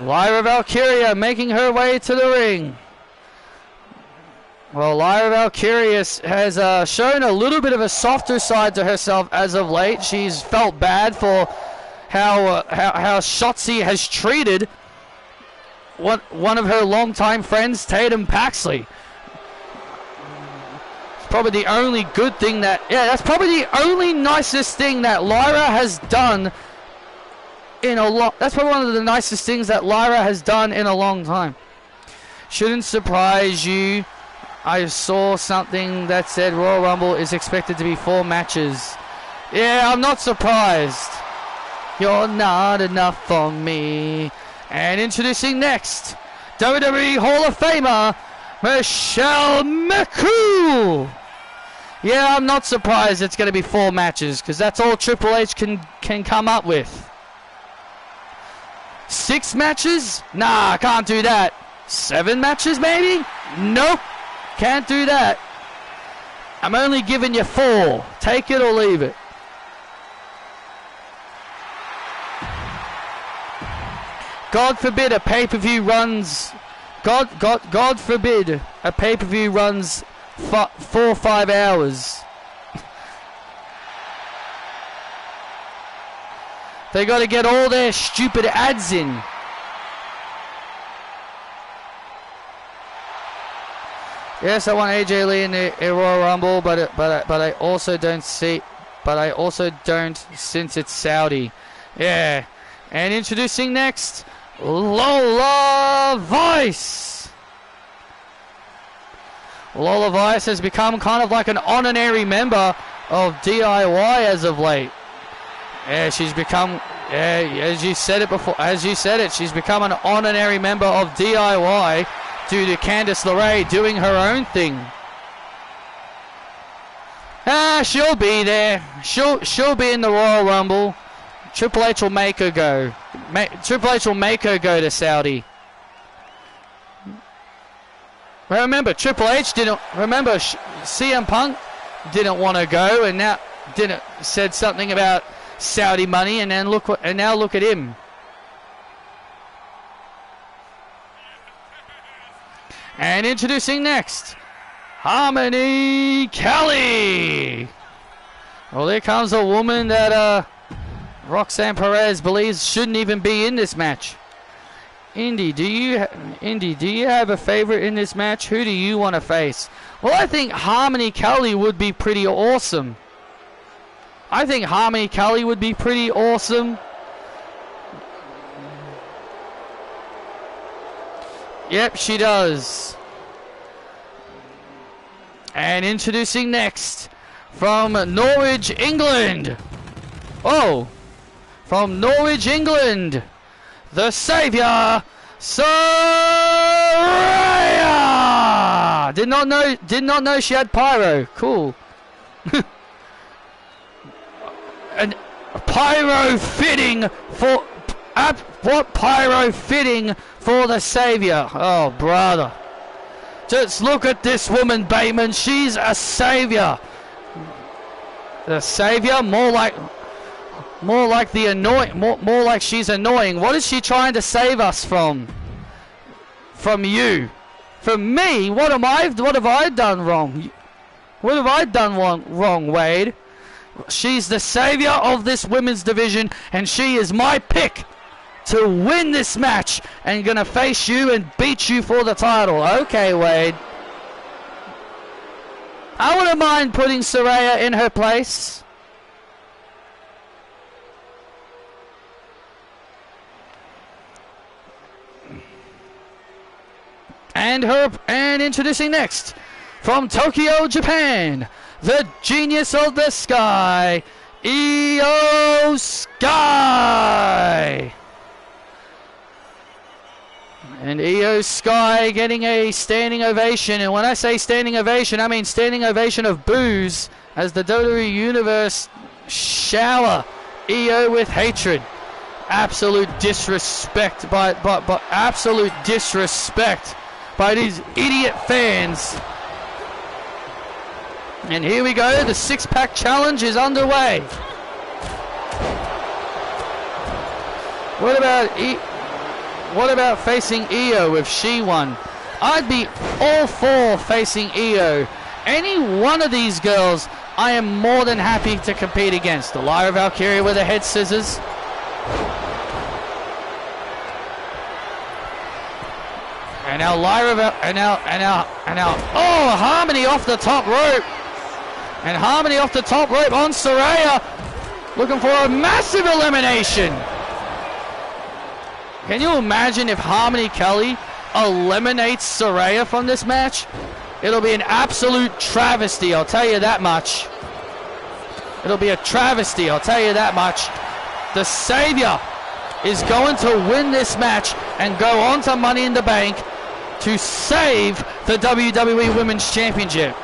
Lyra Valkyria making her way to the ring. Well, Lyra Valkyria has shown a little bit of a softer side to herself as of late. She's felt bad for how Shotzi has treated one of her longtime friends, Tatum Paxley. It's probably the only good thing that's probably the only nicest thing that Lyra has done in a long. That's probably one of the nicest things that Lyra has done in a long time. Shouldn't surprise you. I saw something that said Royal Rumble is expected to be 4 matches. Yeah, I'm not surprised. You're not enough for me. And introducing next, WWE Hall of Famer, Michelle McCool. Yeah, I'm not surprised it's going to be 4 matches, because that's all Triple H can come up with. 6 matches? Nah, can't do that. 7 matches maybe? Nope, can't do that. I'm only giving you 4. Take it or leave it. God forbid a pay-per-view runs. God forbid a pay-per-view runs 4 or 5 hours. They got to get all their stupid ads in. Yes, I want AJ Lee in the Royal Rumble, but I also don't see. But I also don't, since it's Saudi. Yeah. And introducing next, Lola Vice. Lola Vice has become kind of like an honorary member of DIY as of late. Yeah, she's become, as you said it before, she's become an honorary member of DIY due to Candice LeRae doing her own thing. She'll be there. She'll be in the Royal Rumble. Triple H will make her go. Triple H will make her go to Saudi. Remember, Triple H didn't. Remember, CM Punk didn't want to go, and now said something about Saudi money, and then now look at him. And introducing next, Harmony Kelly. Well, there comes a woman that Roxanne Perez believes shouldn't even be in this match. Indy, do you have a favorite in this match? Who do you want to face? Well, I think Harmony Kelly would be pretty awesome. Yep, she does. And introducing next, from Norwich, England. Oh, from Norwich, England, the Savior, Saraya. Did not know she had pyro. Cool. And pyro fitting for what pyro fitting for the Savior? Oh, brother. Just look at this woman, Bateman. She's a savior. The Savior, more like the annoying, more like she's annoying. What is she trying to save us from? From you? From me? What have I done wrong? What have I done wrong, Wade? She's the savior of this women's division, and she is my pick to win this match and gonna face you and beat you for the title. Okay, Wade. I wouldn't mind putting Saraya in her place. And introducing next, from Tokyo, Japan, the genius of the sky, Io Sky. And Io Sky getting a standing ovation. And when I say standing ovation, I mean standing ovation of boos as the WWE Universe shower Io with hatred. Absolute disrespect by these idiot fans. And here we go, the six-pack challenge is underway. What about facing Io if she won? I'd be all for facing Io. Any one of these girls, I am more than happy to compete against. The Lyra Valkyria with the head scissors. And now Lyra, and now, oh, Harmony off the top rope. And Harmony off the top rope on Saraya. Looking for a massive elimination. Can you imagine if Harmony Kelly eliminates Saraya from this match? It'll be an absolute travesty, I'll tell you that much. It'll be a travesty, I'll tell you that much. The Savior is going to win this match and go on to Money in the Bank to save the WWE Women's Championship.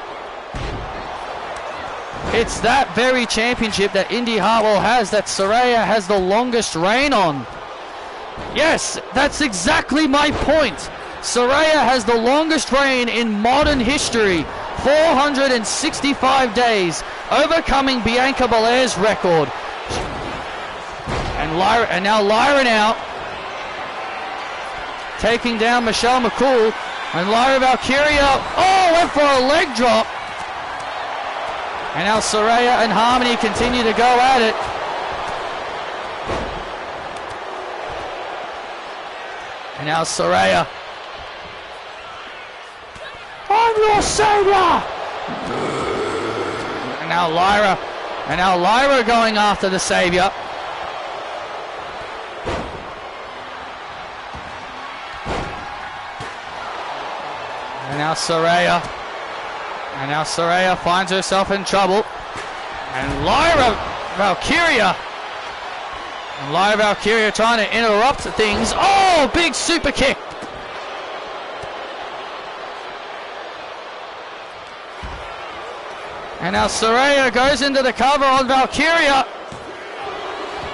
It's that very championship that Indy Hartwell has that Saraya has the longest reign on. Yes, that's exactly my point. Saraya has the longest reign in modern history, 465 days, overcoming Bianca Belair's record. And now Lyra taking down Michelle McCool, and Lyra Valkyria, went for a leg drop. And now Saraya and Harmony continue to go at it. And now Saraya, I'm your savior. And now Lyra going after the Savior. And now Saraya finds herself in trouble. And Lyra Valkyria trying to interrupt things. Oh, big super kick. And now Saraya goes into the cover on Valkyria.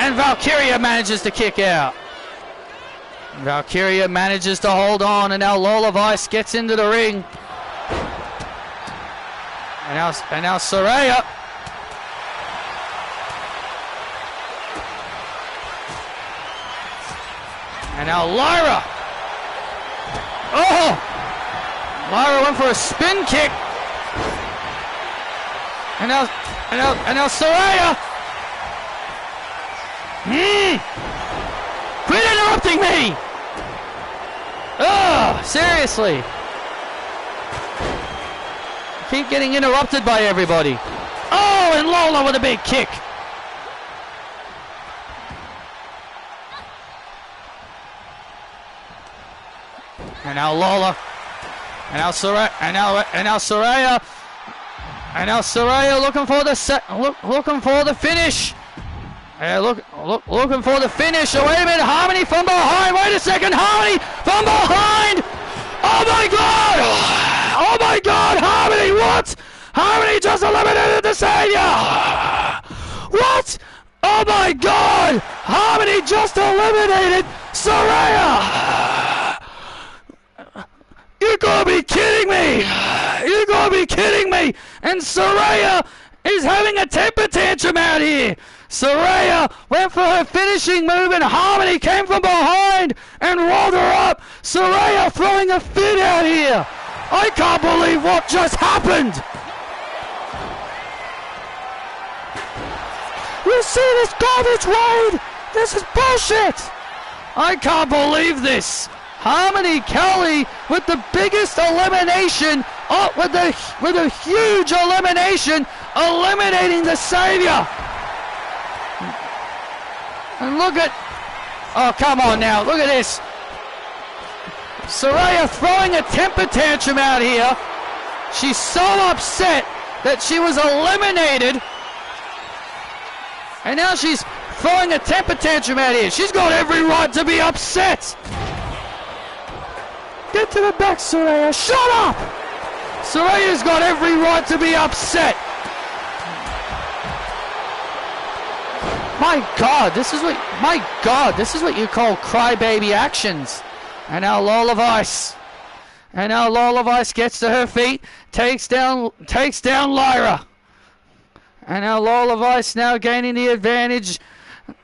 And Valkyria manages to kick out. Valkyria manages to hold on, and now Lola Vice gets into the ring. And now Saraya. And now Lyra. Oh! Lyra went for a spin kick. And now Saraya. Quit interrupting me! Oh, seriously. Keep getting interrupted by everybody. Oh, and Lola with a big kick. And now Lola. And now Saraya. And now Saraya. And now Saraya looking for the finish. Looking for the finish. Oh, wait a minute. Harmony from behind. Wait a second. Harmony from behind. Oh my God. Oh my God. Harmony. What? Harmony just eliminated the Savior. What? Oh my God. Harmony just eliminated Saraya. You gotta be kidding me! You gotta be kidding me! And Saraya is having a temper tantrum out here! Saraya went for her finishing move and Harmony came from behind and rolled her up! Saraya throwing a fit out here! I can't believe what just happened! You see this garbage raid? This is bullshit! I can't believe this! Harmony Kelly with the biggest elimination, with a huge elimination, eliminating the Savior. And look at, oh come on now, look at this. Saraya throwing a temper tantrum out here. She's so upset that she was eliminated. And now she's throwing a temper tantrum out here. She's got every right to be upset. Get to the back, Saraya. Shut up! Saraya's got every right to be upset. My God, this is what you call crybaby actions. And now Lola Vice. And now Lola Vice gets to her feet, takes down Lyra. And now Lola Vice now gaining the advantage.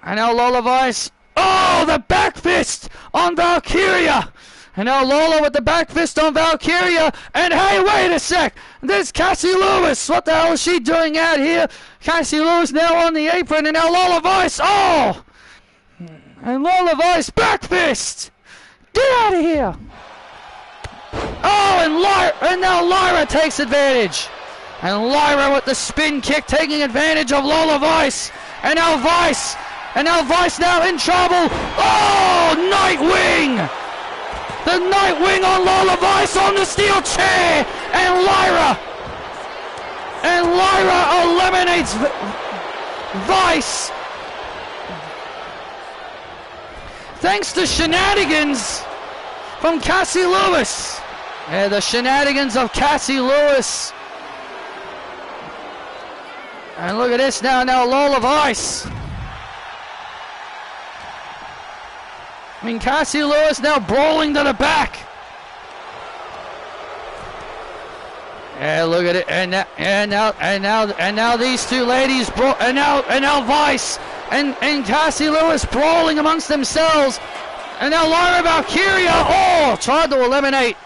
And now Lola Vice. Oh, the back fist on Valkyria. And now Lola with the back fist on Valkyria. And hey, wait a sec. There's Cassie Lewis. What the hell is she doing out here? Cassie Lewis now on the apron. And now Lola Vice. Oh! And Lola Vice back fist. Get out of here. Oh, and now Lyra takes advantage. And Lyra with the spin kick taking advantage of Lola Vice. And now Vice now in trouble. Oh, Nightwing. The Nightwing on Lola Vice on the steel chair. And Lyra eliminates Vice. Thanks to shenanigans from Cassie Lewis. Yeah, the shenanigans of Cassie Lewis. And look at this now Lola Vice. I mean, Cassie Lewis now brawling to the back. Yeah, look at it. And now these two ladies and now Vice and Cassie Lewis brawling amongst themselves. And now Lyra Valkyria, tried to eliminate.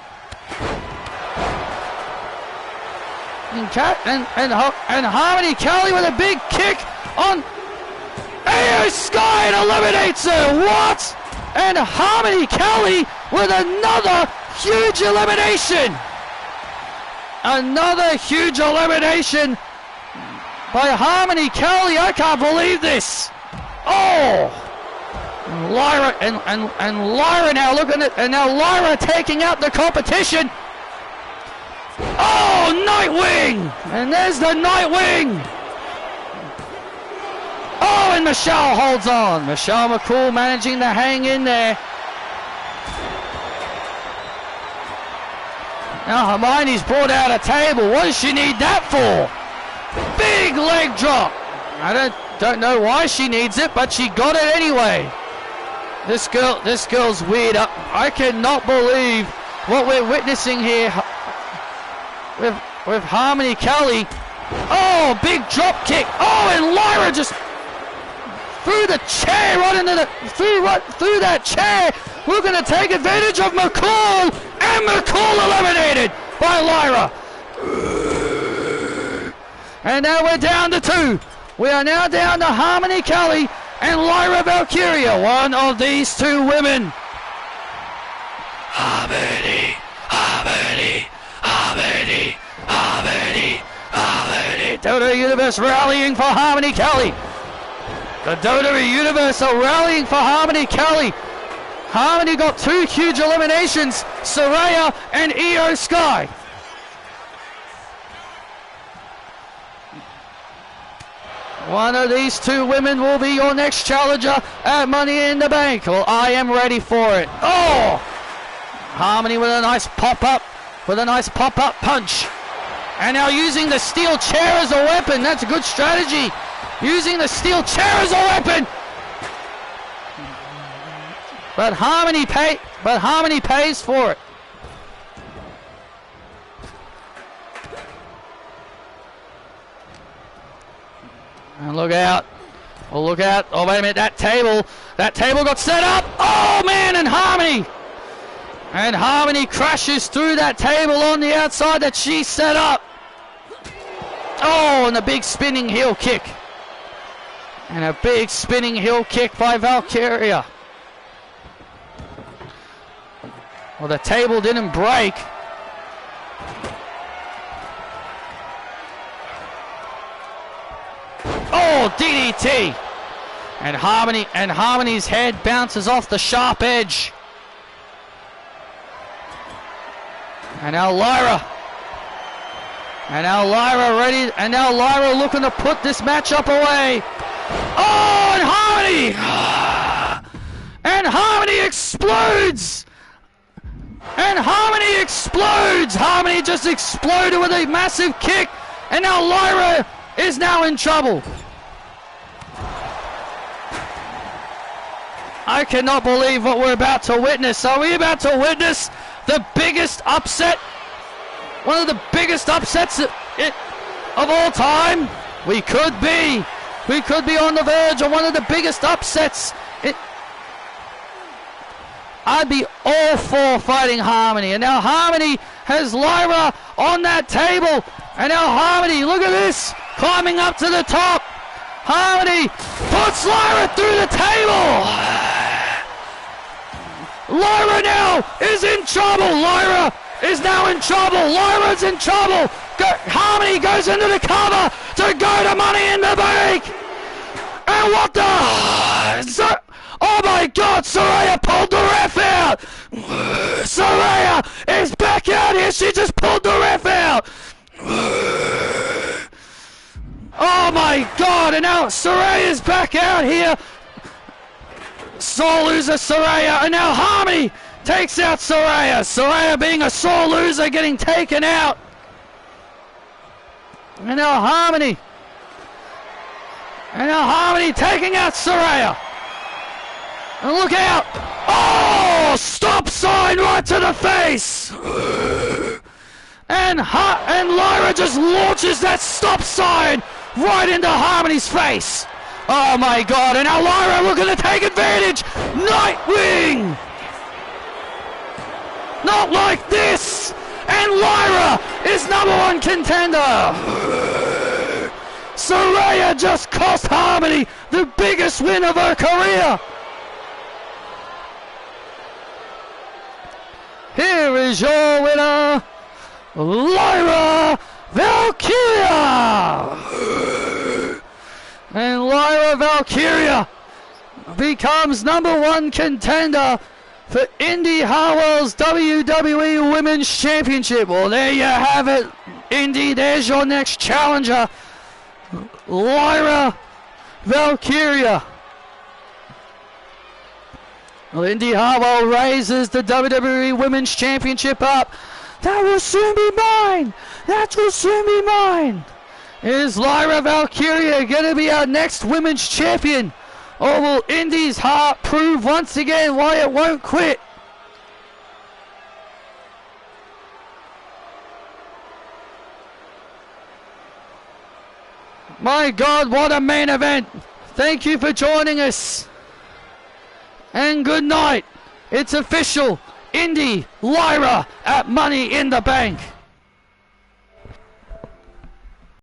And Harmony Kelly with a big kick on Io Sky and eliminates her. What? And Harmony Kelly with another huge elimination. Another huge elimination by Harmony Kelly. I can't believe this. Oh! And Lyra now looking at, and now Lyra taking out the competition. Oh, Nightwing! And there's the Nightwing. Oh, and Michelle holds on. Michelle McCool managing to hang in there. Now Hermione's brought out a table. What does she need that for? Big leg drop. I don't know why she needs it, but she got it anyway. This girl's weird. I cannot believe what we're witnessing here. with Harmony Kelly. Oh, big drop kick. Oh, and Lyra just threw the chair right into the through that chair. We're going to take advantage of McCall, and McCall eliminated by Lyra. And now we're down to 2. We are now down to Harmony Kelly and Lyra Valkyria, one of these 2 women. Harmony, Harmony, Harmony, Harmony, Harmony. WWE Universe rallying for Harmony Kelly. The WWE Universe are rallying for Harmony Kelly. Harmony got 2 huge eliminations, Saraya and Io Sky. One of these 2 women will be your next challenger at Money in the Bank. Well, I am ready for it. Oh! Harmony with a nice pop-up, punch. And now using the steel chair as a weapon. That's a good strategy. Using the steel chair as a weapon. But Harmony pays for it. And look out. Oh, look out. Oh, wait a minute. That table got set up. Oh, man, and Harmony. And Harmony crashes through that table on the outside that she set up. Oh, and a big spinning heel kick. And a big spinning heel kick by Valkyria. Well, the table didn't break. Oh, DDT. And Harmony's head bounces off the sharp edge. And now Lyra. And now Lyra ready. And now Lyra looking to put this matchup away. Oh, and Harmony. And Harmony explodes. And Harmony explodes. Harmony just exploded with a massive kick. And now Lyra is now in trouble. I cannot believe what we're about to witness. Are we about to witness the biggest upset? One of the biggest upsets of all time? We could be. We could be on the verge of one of the biggest upsets. I'd be all for fighting Harmony. And now Harmony has Lyra on that table. And now Harmony, look at this, climbing up to the top. Harmony puts Lyra through the table. Lyra now is in trouble. Lyra is now in trouble. Lyra's in trouble. Harmony goes into the cover to go to Money in the Bank. And what the... Oh my God, Saraya pulled the ref out! Saraya is back out here, she just pulled the ref out! Oh my God, and now Saraya's back out here! Sore loser Saraya, and now Harmony takes out Saraya! Saraya being a sore loser, getting taken out! And now Harmony! And now Harmony taking out Saraya! And look out! Oh! Stop sign right to the face! And Lyra just launches that stop sign right into Harmony's face! Oh my God, and now Lyra looking to take advantage! Nightwing! Not like this! And Lyra is #1 contender! Saraya just cost Harmony the biggest win of her career! Here is your winner, Lyra Valkyria! And Lyra Valkyria becomes #1 contender for Indy Harwell's WWE Women's Championship. Well, there you have it, Indy. There's your next challenger, Lyra Valkyria. Well, Indy Harwell raises the WWE Women's Championship up. That will soon be mine. That will soon be mine. Is Lyra Valkyria going to be our next women's champion? Or will Indy's heart prove once again why it won't quit? My God, what a main event. Thank you for joining us. And good night. It's official. Indy Lyra at Money in the Bank.